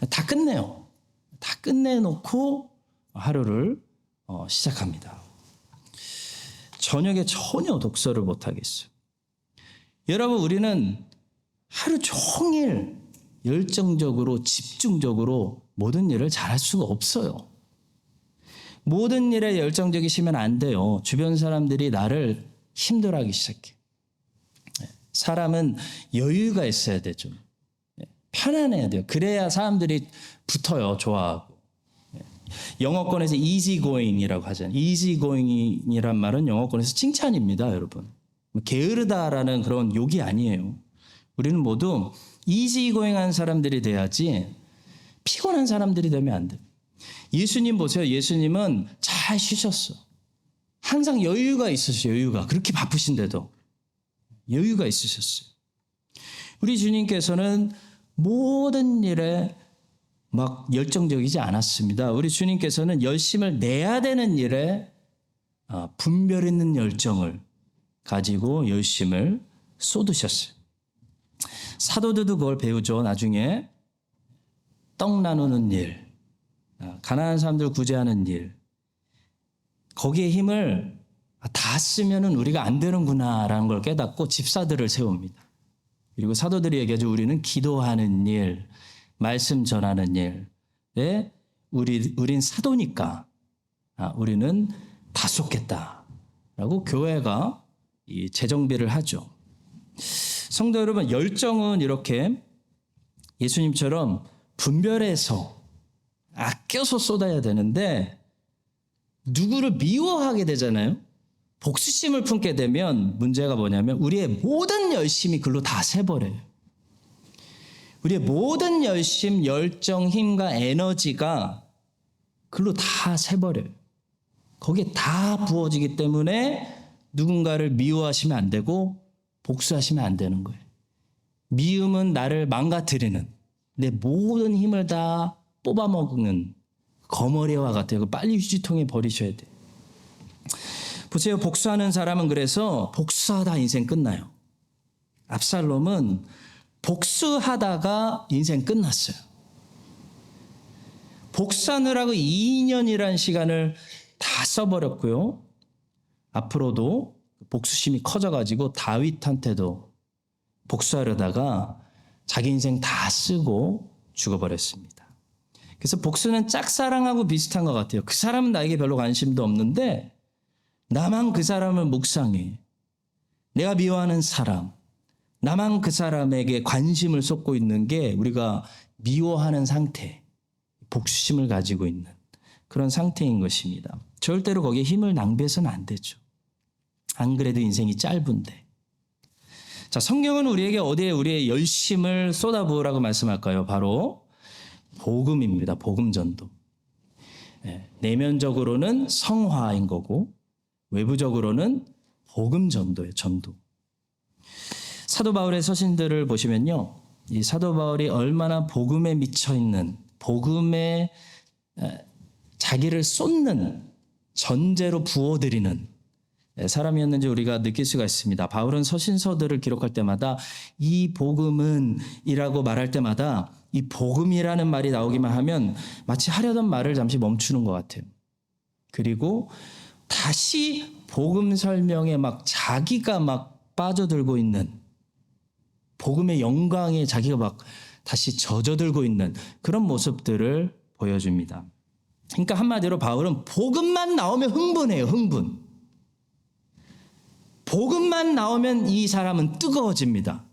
다 끝내요. 다 끝내놓고 하루를 시작합니다. 저녁에 전혀 독서를 못하겠어요. 여러분, 우리는 하루 종일 열정적으로 집중적으로 모든 일을 잘할 수가 없어요. 모든 일에 열정적이시면 안 돼요. 주변 사람들이 나를 힘들어하기 시작해요. 사람은 여유가 있어야 되죠. 편안해야 돼요. 그래야 사람들이 붙어요. 좋아하고. 영어권에서 easygoing이라고 하잖아요. easygoing이란 말은 영어권에서 칭찬입니다, 여러분. 게으르다라는 그런 욕이 아니에요. 우리는 모두 easygoing한 사람들이 돼야지 피곤한 사람들이 되면 안 돼요. 예수님 보세요. 예수님은 잘 쉬셨어. 항상 여유가 있으셔요. 여유가. 그렇게 바쁘신데도 여유가 있으셨어요. 우리 주님께서는 모든 일에 막 열정적이지 않았습니다. 우리 주님께서는 열심을 내야 되는 일에 분별 있는 열정을 가지고 열심을 쏟으셨어요. 사도들도 그걸 배우죠. 나중에 떡 나누는 일, 가난한 사람들 구제하는 일, 거기에 힘을 다 쓰면은 우리가 안 되는구나라는 걸 깨닫고 집사들을 세웁니다. 그리고 사도들이 얘기하죠. 우리는 기도하는 일, 말씀 전하는 일에 우린 사도니까 우리는 다 쏟겠다라고 교회가 이 재정비를 하죠. 성도 여러분, 열정은 이렇게 예수님처럼 분별해서 아껴서 쏟아야 되는데 누구를 미워하게 되잖아요. 복수심을 품게 되면 문제가 뭐냐면 우리의 모든 열심이 글로 다 새버려요. 우리의 모든 열심, 열정, 힘과 에너지가 글로 다 새버려요. 거기에 다 부어지기 때문에 누군가를 미워하시면 안 되고 복수하시면 안 되는 거예요. 미움은 나를 망가뜨리는, 내 모든 힘을 다 뽑아먹는 거머리와 같아요. 빨리 휴지통에 버리셔야 돼요. 보세요. 복수하는 사람은 그래서 복수하다 인생 끝나요. 압살롬은 복수하다가 인생 끝났어요. 복수하느라고 2년이라는 시간을 다 써버렸고요. 앞으로도 복수심이 커져가지고 다윗한테도 복수하려다가 자기 인생 다 쓰고 죽어버렸습니다. 그래서 복수는 짝사랑하고 비슷한 것 같아요. 그 사람은 나에게 별로 관심도 없는데 나만 그 사람을 묵상해. 내가 미워하는 사람, 나만 그 사람에게 관심을 쏟고 있는 게 우리가 미워하는 상태, 복수심을 가지고 있는 그런 상태인 것입니다. 절대로 거기에 힘을 낭비해서는 안 되죠. 안 그래도 인생이 짧은데. 자, 성경은 우리에게 어디에 우리의 열심을 쏟아부으라고 말씀할까요? 바로 복음입니다. 복음 전도. 내면적으로는 성화인 거고 외부적으로는 복음 전도예요. 전도. 사도 바울의 서신들을 보시면요, 이 사도 바울이 얼마나 복음에 미쳐 있는, 복음에 자기를 쏟는, 전제로 부어드리는 사람이었는지 우리가 느낄 수가 있습니다. 바울은 서신서들을 기록할 때마다 이 복음은이라고 말할 때마다 이 복음이라는 말이 나오기만 하면 마치 하려던 말을 잠시 멈추는 것 같아요. 그리고 다시 복음 설명에 막 자기가 막 빠져들고 있는, 복음의 영광에 자기가 막 다시 젖어들고 있는 그런 모습들을 보여줍니다. 그러니까 한마디로 바울은 복음만 나오면 흥분해요. 흥분. 복음만 나오면 이 사람은 뜨거워집니다.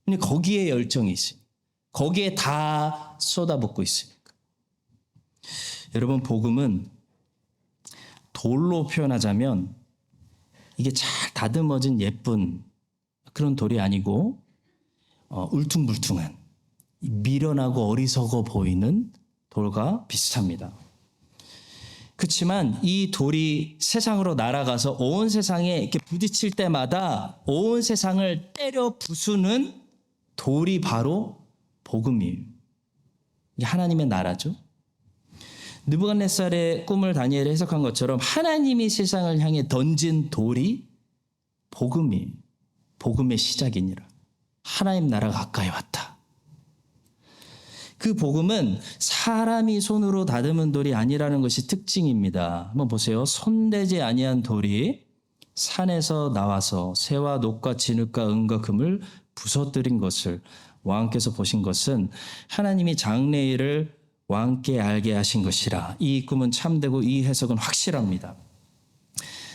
근데 거기에 열정이 있으니까. 거기에 다 쏟아붓고 있으니까. 여러분, 복음은 돌로 표현하자면 이게 잘 다듬어진 예쁜 그런 돌이 아니고 울퉁불퉁한, 미련하고 어리석어 보이는 돌과 비슷합니다. 그렇지만 이 돌이 세상으로 날아가서 온 세상에 이렇게 부딪힐 때마다 온 세상을 때려 부수는 돌이 바로 복음이에요. 이게 하나님의 나라죠. 느부갓네살의 꿈을 다니엘이 해석한 것처럼 하나님이 세상을 향해 던진 돌이 복음이에요. 복음의 시작이니라. 하나님 나라가 가까이 왔다. 그 복음은 사람이 손으로 다듬은 돌이 아니라는 것이 특징입니다. 한번 보세요. 손대지 아니한 돌이 산에서 나와서 새와 녹과 진흙과 은과 금을 부서뜨린 것을 왕께서 보신 것은 하나님이 장래일을 왕께 알게 하신 것이라. 이 꿈은 참되고 이 해석은 확실합니다.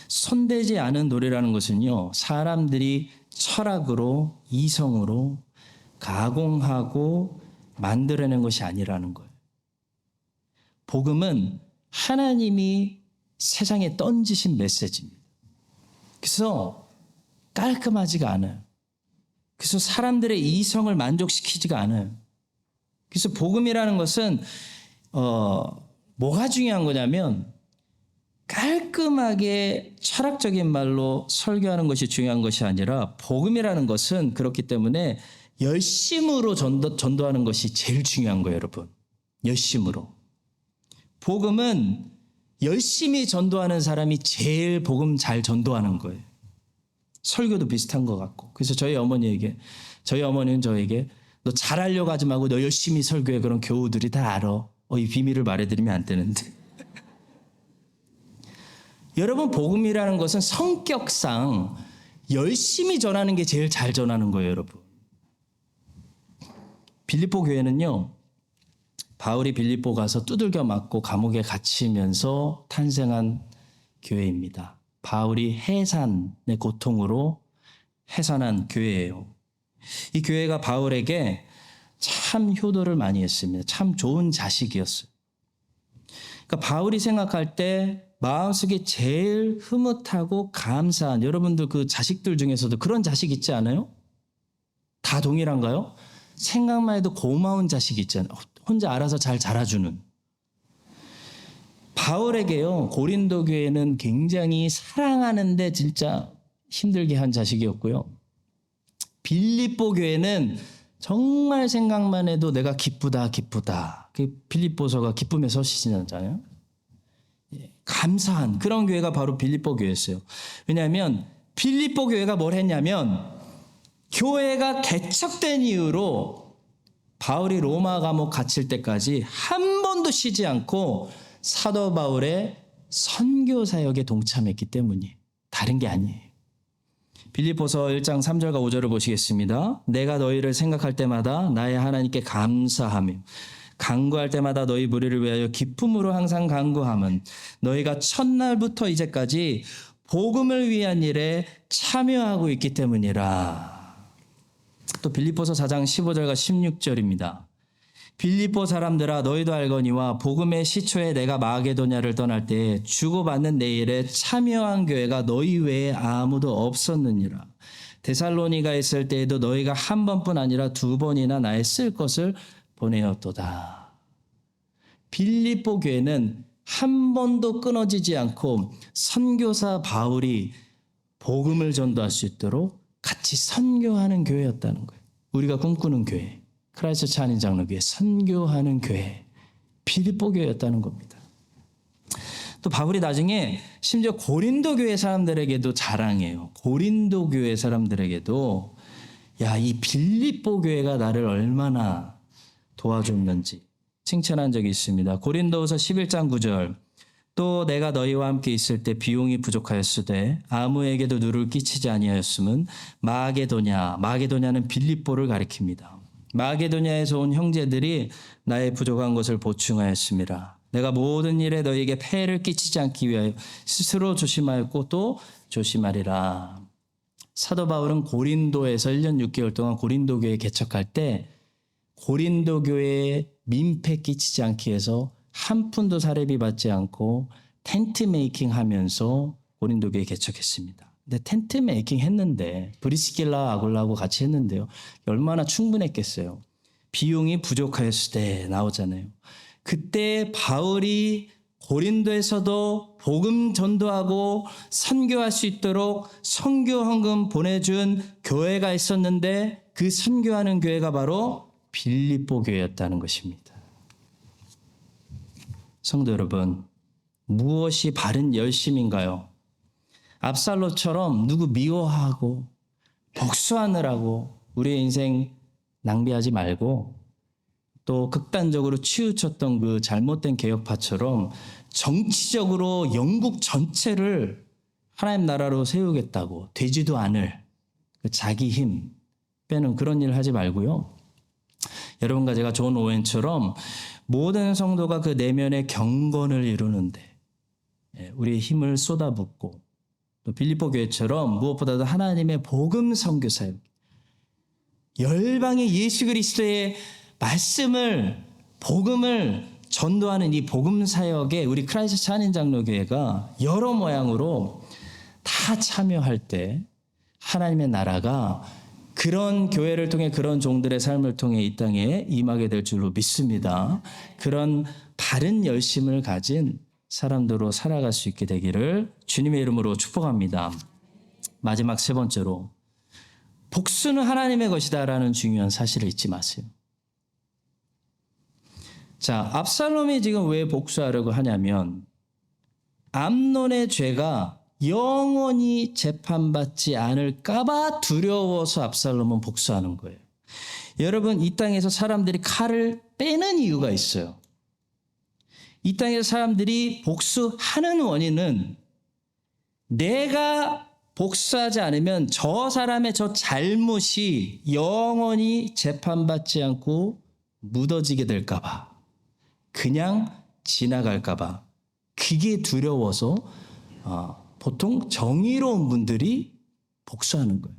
손대지 않은 돌이라는 것은요, 사람들이 철학으로, 이성으로 가공하고 만들어낸 것이 아니라는 거예요. 복음은 하나님이 세상에 던지신 메시지입니다. 그래서 깔끔하지가 않아요. 그래서 사람들의 이성을 만족시키지가 않아요. 그래서 복음이라는 것은 뭐가 중요한 거냐면 깔끔하게 철학적인 말로 설교하는 것이 중요한 것이 아니라 복음이라는 것은 그렇기 때문에 열심으로 전도하는 것이 제일 중요한 거예요, 여러분. 열심으로. 복음은 열심히 전도하는 사람이 제일 복음 잘 전도하는 거예요. 설교도 비슷한 것 같고. 그래서 저희 어머니는 저에게 너 잘하려고 하지 말고 너 열심히 설교해. 그런 교우들이 다 알아. 이 비밀을 말해드리면 안 되는데. 여러분, 복음이라는 것은 성격상 열심히 전하는 게 제일 잘 전하는 거예요, 여러분. 빌립보 교회는요, 바울이 빌립보 가서 두들겨 맞고 감옥에 갇히면서 탄생한 교회입니다. 바울이 해산의 고통으로 해산한 교회예요. 이 교회가 바울에게 참 효도를 많이 했습니다. 참 좋은 자식이었어요. 그러니까 바울이 생각할 때 마음속에 제일 흐뭇하고 감사한, 여러분들 그 자식들 중에서도 그런 자식 있지 않아요? 다 동일한가요? 생각만 해도 고마운 자식 있잖아요. 혼자 알아서 잘 자라주는. 바울에게요, 고린도 교회는 굉장히 사랑하는데 진짜 힘들게 한 자식이었고요. 빌립보 교회는 정말 생각만 해도 내가 기쁘다. 그 빌립보서가 기쁨의 서신이잖아요. 감사한 그런 교회가 바로 빌립보 교회였어요. 왜냐하면 빌립보 교회가 뭘 했냐면 교회가 개척된 이후로 바울이 로마 감옥 갇힐 때까지 한 번도 쉬지 않고 사도 바울의 선교 사역에 동참했기 때문이에요. 다른 게 아니에요. 빌립보서 1장 3절과 5절을 보시겠습니다. 내가 너희를 생각할 때마다 나의 하나님께 감사하며 간구할 때마다 너희 무리를 위하여 기쁨으로 항상 간구함은 너희가 첫날부터 이제까지 복음을 위한 일에 참여하고 있기 때문이라. 또 빌립보서 4장 15절과 16절입니다. 빌립보 사람들아 너희도 알거니와 복음의 시초에 내가 마게도냐를 떠날 때 주고받는 내 일에 참여한 교회가 너희 외에 아무도 없었느니라. 데살로니가 있을 때에도 너희가 한 번뿐 아니라 두 번이나 나의 쓸 것을 보내었도다. 빌립보 교회는 한 번도 끊어지지 않고 선교사 바울이 복음을 전도할 수 있도록 같이 선교하는 교회였다는 거예요. 우리가 꿈꾸는 교회, 크라이스트 한인장로교회, 선교하는 교회, 빌립보 교회였다는 겁니다. 또 바울이 나중에 심지어 고린도 교회 사람들에게도 자랑해요. 고린도 교회 사람들에게도 야, 이 빌립보 교회가 나를 얼마나 도와줬는지 칭찬한 적이 있습니다. 고린도후서 11장 9절. 또 내가 너희와 함께 있을 때 비용이 부족하였으되 아무에게도 누를 끼치지 아니하였음은 마게도냐는 빌립보를 가리킵니다. 마게도냐에서 온 형제들이 나의 부족한 것을 보충하였습니다. 내가 모든 일에 너희에게 폐해를 끼치지 않기 위하여 스스로 조심하였고 또 조심하리라. 사도 바울은 고린도에서 1년 6개월 동안 고린도 교회에 개척할 때 고린도 교회에 민폐 끼치지 않기 위해서 한 푼도 사례비 받지 않고 텐트 메이킹 하면서 고린도 교회에 개척했습니다. 근데 텐트 메이킹 했는데 브리스길라 아굴라하고 같이 했는데요. 얼마나 충분했겠어요. 비용이 부족하였을 때 나오잖아요. 그때 바울이 고린도에서도 복음 전도하고 선교할 수 있도록 선교 헌금 보내준 교회가 있었는데 그 선교하는 교회가 바로 빌립보 교회였다는 것입니다. 성도 여러분, 무엇이 바른 열심인가요? 압살롬처럼 누구 미워하고 복수하느라고 우리의 인생 낭비하지 말고 또 극단적으로 치우쳤던 그 잘못된 개혁파처럼 정치적으로 영국 전체를 하나님 나라로 세우겠다고 되지도 않을 자기 힘 빼는 그런 일을 하지 말고요. 여러분과 제가 존 오웬처럼 모든 성도가 그 내면의 경건을 이루는데 우리의 힘을 쏟아붓고 또 빌립보 교회처럼 무엇보다도 하나님의 복음 선교 사역, 열방의 예수 그리스도의 말씀을 복음을 전도하는 이 복음 사역에 우리 크라이스트 한인장로교회가 여러 모양으로 다 참여할 때 하나님의 나라가 그런 교회를 통해 그런 종들의 삶을 통해 이 땅에 임하게 될 줄로 믿습니다. 그런 바른 열심을 가진 사람들로 살아갈 수 있게 되기를 주님의 이름으로 축복합니다. 마지막 세 번째로 복수는 하나님의 것이다라는 중요한 사실을 잊지 마세요. 자, 압살롬이 지금 왜 복수하려고 하냐면 암논의 죄가 영원히 재판받지 않을까 봐 두려워서 압살롬은 복수하는 거예요. 여러분, 이 땅에서 사람들이 칼을 빼는 이유가 있어요. 이 땅에서 사람들이 복수하는 원인은 내가 복수하지 않으면 저 사람의 저 잘못이 영원히 재판받지 않고 묻어지게 될까 봐, 그냥 지나갈까 봐, 그게 두려워서 보통 정의로운 분들이 복수하는 거예요.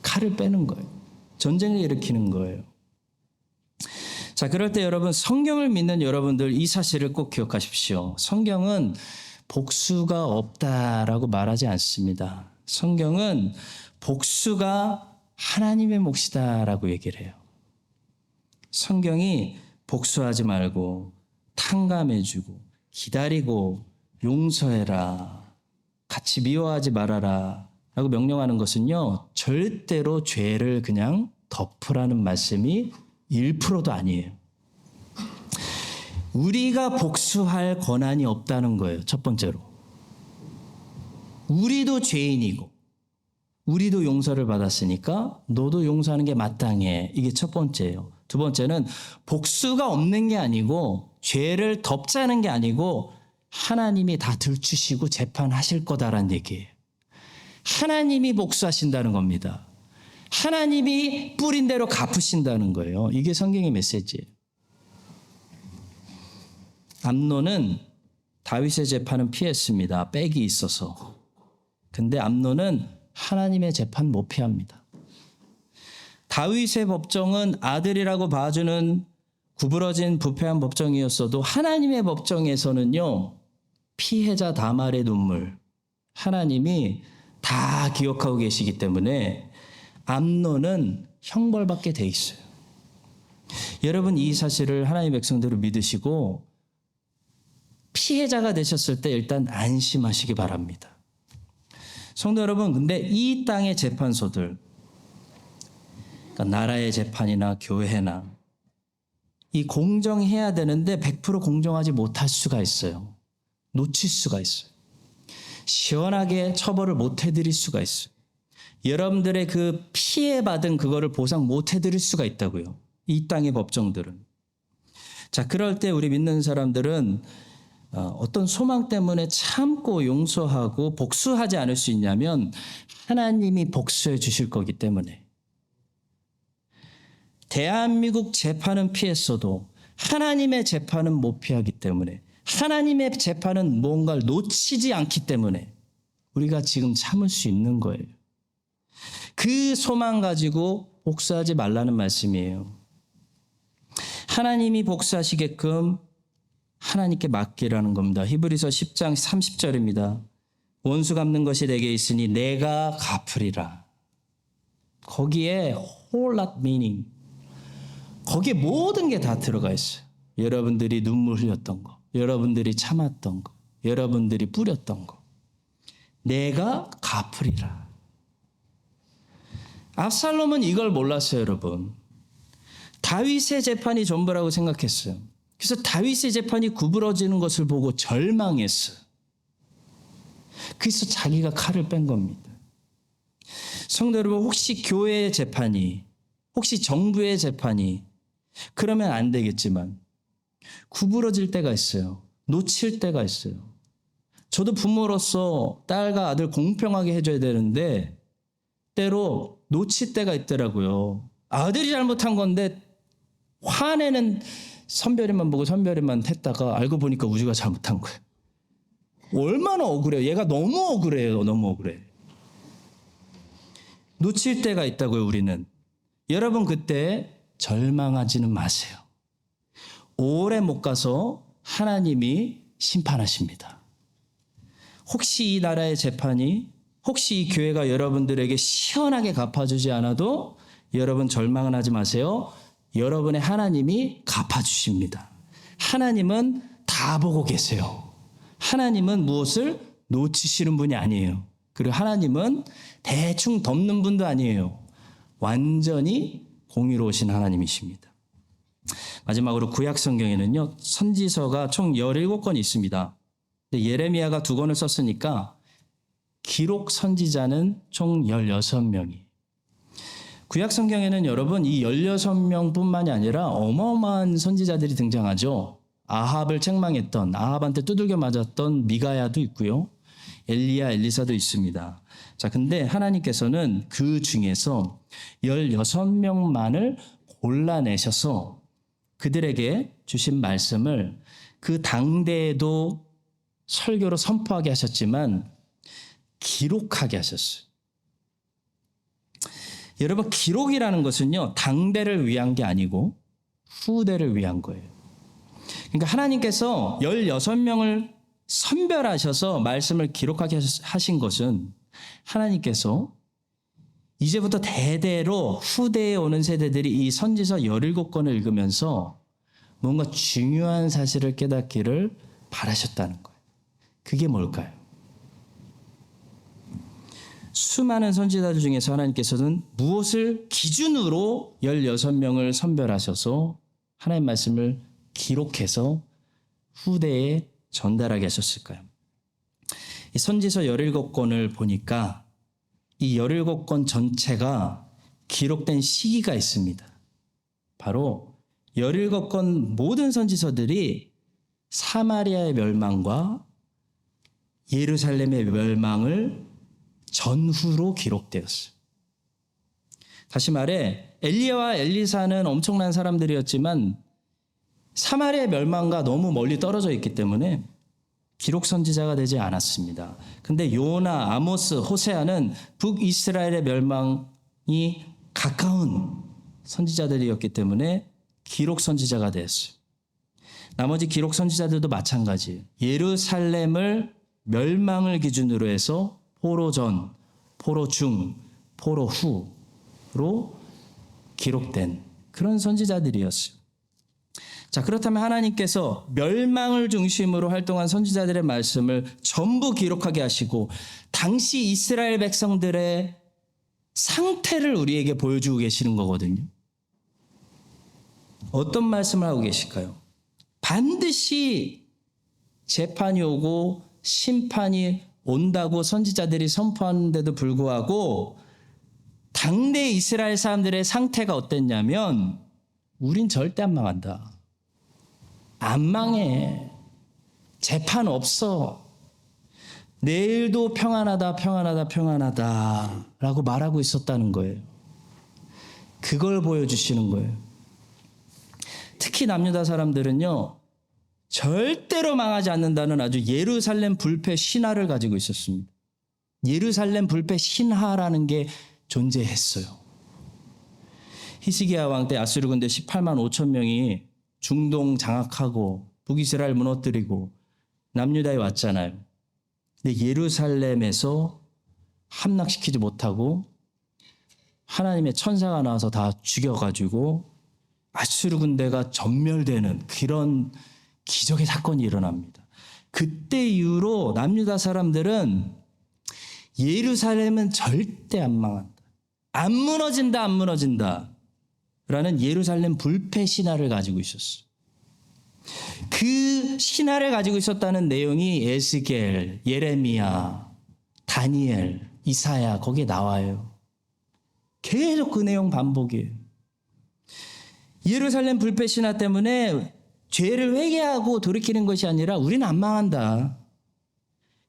칼을 빼는 거예요. 전쟁을 일으키는 거예요. 자, 그럴 때 여러분, 성경을 믿는 여러분들 이 사실을 꼭 기억하십시오. 성경은 복수가 없다라고 말하지 않습니다. 성경은 복수가 하나님의 몫이다라고 얘기를 해요. 성경이 복수하지 말고 탕감해주고 기다리고 용서해라, 같이 미워하지 말아라 라고 명령하는 것은요, 절대로 죄를 그냥 덮으라는 말씀이 1%도 아니에요. 우리가 복수할 권한이 없다는 거예요. 첫 번째로. 우리도 죄인이고 우리도 용서를 받았으니까 너도 용서하는 게 마땅해. 이게 첫 번째예요. 두 번째는 복수가 없는 게 아니고 죄를 덮자는 게 아니고 하나님이 다 들추시고 재판하실 거다라는 얘기예요. 하나님이 복수하신다는 겁니다. 하나님이 뿌린 대로 갚으신다는 거예요. 이게 성경의 메시지예요. 암논은 다윗의 재판은 피했습니다. 빽이 있어서. 근데 암논은 하나님의 재판 못 피합니다. 다윗의 법정은 아들이라고 봐주는 구부러진 부패한 법정이었어도 하나님의 법정에서는요, 피해자 다말의 눈물, 하나님이 다 기억하고 계시기 때문에 암논은 형벌받게 돼 있어요. 여러분, 이 사실을 하나님의 백성들을 믿으시고 피해자가 되셨을 때 일단 안심하시기 바랍니다. 성도 여러분, 근데 이 땅의 재판소들, 그러니까 나라의 재판이나 교회나 이 공정해야 되는데 100% 공정하지 못할 수가 있어요. 놓칠 수가 있어요. 시원하게 처벌을 못 해드릴 수가 있어요. 여러분들의 그 피해받은 그거를 보상 못 해드릴 수가 있다고요. 이 땅의 법정들은. 자, 그럴 때 우리 믿는 사람들은 어떤 소망 때문에 참고 용서하고 복수하지 않을 수 있냐면 하나님이 복수해 주실 거기 때문에. 대한민국 재판은 피했어도 하나님의 재판은 못 피하기 때문에, 하나님의 재판은 뭔가를 놓치지 않기 때문에 우리가 지금 참을 수 있는 거예요. 그 소망 가지고 복수하지 말라는 말씀이에요. 하나님이 복수하시게끔 하나님께 맡기라는 겁니다. 히브리서 10장 30절입니다. 원수 갚는 것이 내게 있으니 내가 갚으리라. 거기에 whole lot meaning, 거기에 모든 게 다 들어가 있어요. 여러분들이 눈물 흘렸던 거, 여러분들이 참았던 거, 여러분들이 뿌렸던 거, 내가 갚으리라. 압살롬은 이걸 몰랐어요, 여러분. 다윗의 재판이 전부라고 생각했어요. 그래서 다윗의 재판이 구부러지는 것을 보고 절망했어요. 그래서 자기가 칼을 뺀 겁니다. 성도 여러분, 혹시 교회의 재판이, 혹시 정부의 재판이 그러면 안 되겠지만 구부러질 때가 있어요. 놓칠 때가 있어요. 저도 부모로서 딸과 아들 공평하게 해줘야 되는데 때로 놓칠 때가 있더라고요. 아들이 잘못한 건데 화내는 선별이만 보고 선별이만 했다가 알고 보니까 우주가 잘못한 거예요. 얼마나 억울해요. 얘가 너무 억울해요. 너무 억울해. 놓칠 때가 있다고요, 우리는. 여러분, 그때 절망하지는 마세요. 오래 못 가서 하나님이 심판하십니다. 혹시 이 나라의 재판이, 혹시 이 교회가 여러분들에게 시원하게 갚아주지 않아도 여러분 절망은 하지 마세요. 여러분의 하나님이 갚아주십니다. 하나님은 다 보고 계세요. 하나님은 무엇을 놓치시는 분이 아니에요. 그리고 하나님은 대충 덮는 분도 아니에요. 완전히 공의로우신 하나님이십니다. 마지막으로 구약 성경에는요, 선지서가 총 17권이 있습니다. 예레미야가 2권을 썼으니까 기록 선지자는 총 16명이. 구약 성경에는 여러분 이 16명뿐만이 아니라 어마어마한 선지자들이 등장하죠. 아합을 책망했던, 아합한테 두들겨 맞았던 미가야도 있고요. 엘리야, 엘리사도 있습니다. 자, 근데 하나님께서는 그 중에서 16명만을 골라내셔서 그들에게 주신 말씀을 그 당대에도 설교로 선포하게 하셨지만 기록하게 하셨어요. 여러분, 기록이라는 것은요, 당대를 위한 게 아니고 후대를 위한 거예요. 그러니까 하나님께서 16명을 선별하셔서 말씀을 기록하게 하신 것은 하나님께서 이제부터 대대로 후대에 오는 세대들이 이 선지서 17권을 읽으면서 뭔가 중요한 사실을 깨닫기를 바라셨다는 거예요. 그게 뭘까요? 수많은 선지자들 중에서 하나님께서는 무엇을 기준으로 16명을 선별하셔서 하나님 말씀을 기록해서 후대에 전달하게 하셨을까요? 이 선지서 17권을 보니까 이 17권 전체가 기록된 시기가 있습니다. 바로 17권 모든 선지서들이 사마리아의 멸망과 예루살렘의 멸망을 전후로 기록되었어요. 다시 말해 엘리야와 엘리사는 엄청난 사람들이었지만 사마리아의 멸망과 너무 멀리 떨어져 있기 때문에 기록 선지자가 되지 않았습니다. 근데 요나, 아모스, 호세아는 북이스라엘의 멸망이 가까운 선지자들이었기 때문에 기록 선지자가 되었어요. 나머지 기록 선지자들도 마찬가지예요. 예루살렘을 멸망을 기준으로 해서 포로 전, 포로 중, 포로 후로 기록된 그런 선지자들이었어요. 자, 그렇다면 하나님께서 멸망을 중심으로 활동한 선지자들의 말씀을 전부 기록하게 하시고 당시 이스라엘 백성들의 상태를 우리에게 보여주고 계시는 거거든요. 어떤 말씀을 하고 계실까요? 반드시 재판이 오고 심판이 온다고 선지자들이 선포하는데도 불구하고 당대 이스라엘 사람들의 상태가 어땠냐면 우린 절대 안 망한다. 안 망해. 재판 없어. 내일도 평안하다, 평안하다, 평안하다 라고 말하고 있었다는 거예요. 그걸 보여주시는 거예요. 특히 남유다 사람들은요, 절대로 망하지 않는다는 아주 예루살렘 불패 신화를 가지고 있었습니다. 예루살렘 불패 신화라는 게 존재했어요. 히스기야 왕 때 아수르 군대 18만 5천 명이 중동 장악하고 북이스라엘 무너뜨리고 남유다에 왔잖아요. 근데 예루살렘에서 함락시키지 못하고 하나님의 천사가 나와서 다 죽여가지고 아수르 군대가 전멸되는 그런 기적의 사건이 일어납니다. 그때 이후로 남유다 사람들은 예루살렘은 절대 안 망한다. 안 무너진다, 안 무너진다. 라는 예루살렘 불패 신화를 가지고 있었어요. 그 신화를 가지고 있었다는 내용이 에스겔, 예레미야, 다니엘, 이사야 거기에 나와요. 계속 그 내용 반복이에요. 예루살렘 불패 신화 때문에 죄를 회개하고 돌이키는 것이 아니라 우리는 안 망한다.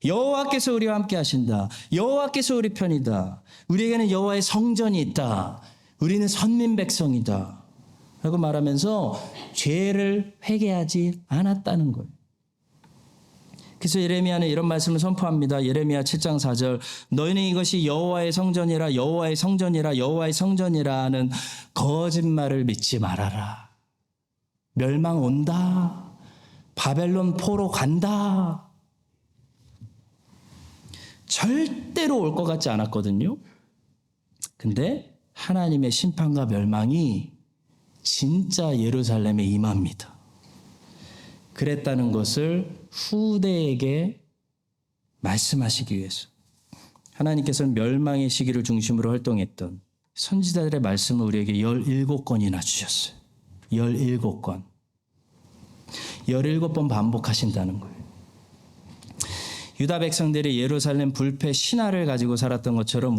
여호와께서 우리와 함께 하신다. 여호와께서 우리 편이다. 우리에게는 여호와의 성전이 있다. 우리는 선민 백성이다. 라고 말하면서 죄를 회개하지 않았다는 거예요. 그래서 예레미야는 이런 말씀을 선포합니다. 예레미야 7장 4절 너희는 이것이 여호와의 성전이라 여호와의 성전이라 여호와의 성전이라 하는 거짓말을 믿지 말아라. 멸망 온다. 바벨론 포로 간다. 절대로 올 것 같지 않았거든요. 근데 하나님의 심판과 멸망이 진짜 예루살렘에 임합니다. 그랬다는 것을 후대에게 말씀하시기 위해서 하나님께서는 멸망의 시기를 중심으로 활동했던 선지자들의 말씀을 우리에게 17권이나 주셨어요. 17권. 17번 반복하신다는 거예요. 유다 백성들이 예루살렘 불패 신화를 가지고 살았던 것처럼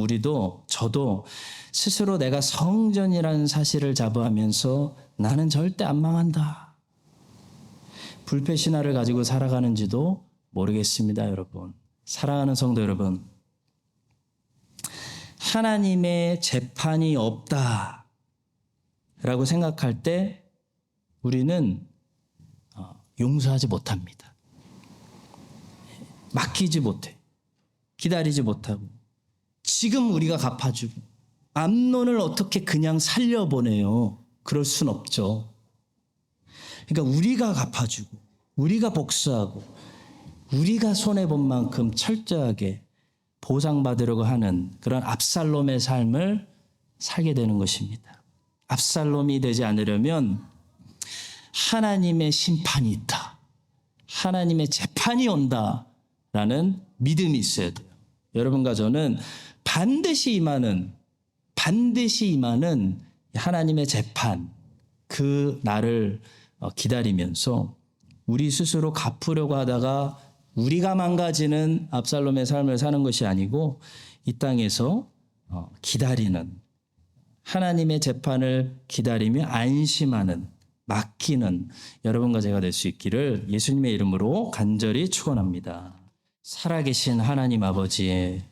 저도 스스로 내가 성전이라는 사실을 자부하면서 나는 절대 안 망한다. 불패 신화를 가지고 살아가는지도 모르겠습니다, 여러분. 사랑하는 성도 여러분. 하나님의 재판이 없다 라고 생각할 때 우리는 용서하지 못합니다. 맡기지 못해. 기다리지 못하고. 지금 우리가 갚아주고. 암논을 어떻게 그냥 살려보내요. 그럴 순 없죠. 그러니까 우리가 갚아주고 우리가 복수하고 우리가 손해본 만큼 철저하게 보상받으려고 하는 그런 압살롬의 삶을 살게 되는 것입니다. 압살롬이 되지 않으려면 하나님의 심판이 있다. 하나님의 재판이 온다. 라는 믿음이 있어야 돼요. 여러분과 저는 반드시 임하는 하나님의 재판 그 날을 기다리면서 우리 스스로 갚으려고 하다가 우리가 망가지는 압살롬의 삶을 사는 것이 아니고 이 땅에서 기다리는 하나님의 재판을 기다리며 안심하는 맡기는 여러분과 제가 될 수 있기를 예수님의 이름으로 간절히 축원합니다. 살아계신 하나님 아버지,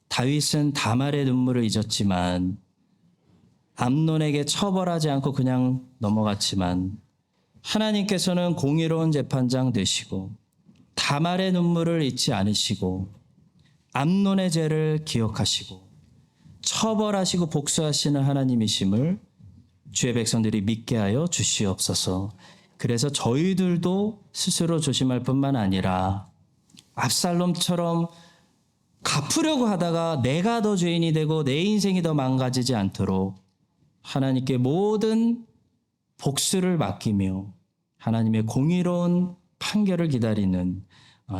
다윗은 다말의 눈물을 잊었지만 암논에게 처벌하지 않고 그냥 넘어갔지만 하나님께서는 공의로운 재판장 되시고 다말의 눈물을 잊지 않으시고 암논의 죄를 기억하시고 처벌하시고 복수하시는 하나님이심을 주의 백성들이 믿게 하여 주시옵소서. 그래서 저희들도 스스로 조심할 뿐만 아니라 압살롬처럼 갚으려고 하다가 내가 더 죄인이 되고 내 인생이 더 망가지지 않도록 하나님께 모든 복수를 맡기며 하나님의 공의로운 판결을 기다리는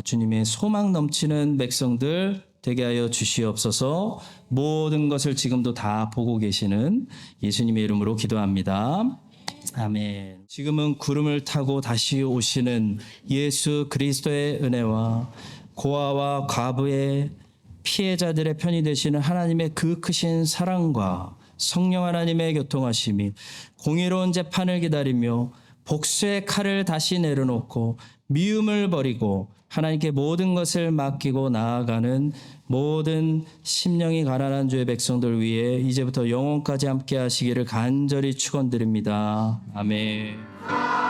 주님의 소망 넘치는 백성들 되게 하여 주시옵소서. 모든 것을 지금도 다 보고 계시는 예수님의 이름으로 기도합니다. 아멘. 지금은 구름을 타고 다시 오시는 예수 그리스도의 은혜와 고아와 과부의 피해자들의 편이 되시는 하나님의 그 크신 사랑과 성령 하나님의 교통하심이 공의로운 재판을 기다리며 복수의 칼을 다시 내려놓고 미움을 버리고 하나님께 모든 것을 맡기고 나아가는 모든 심령이 가난한 주의 백성들 위해 이제부터 영원까지 함께 하시기를 간절히 축원드립니다. 아멘.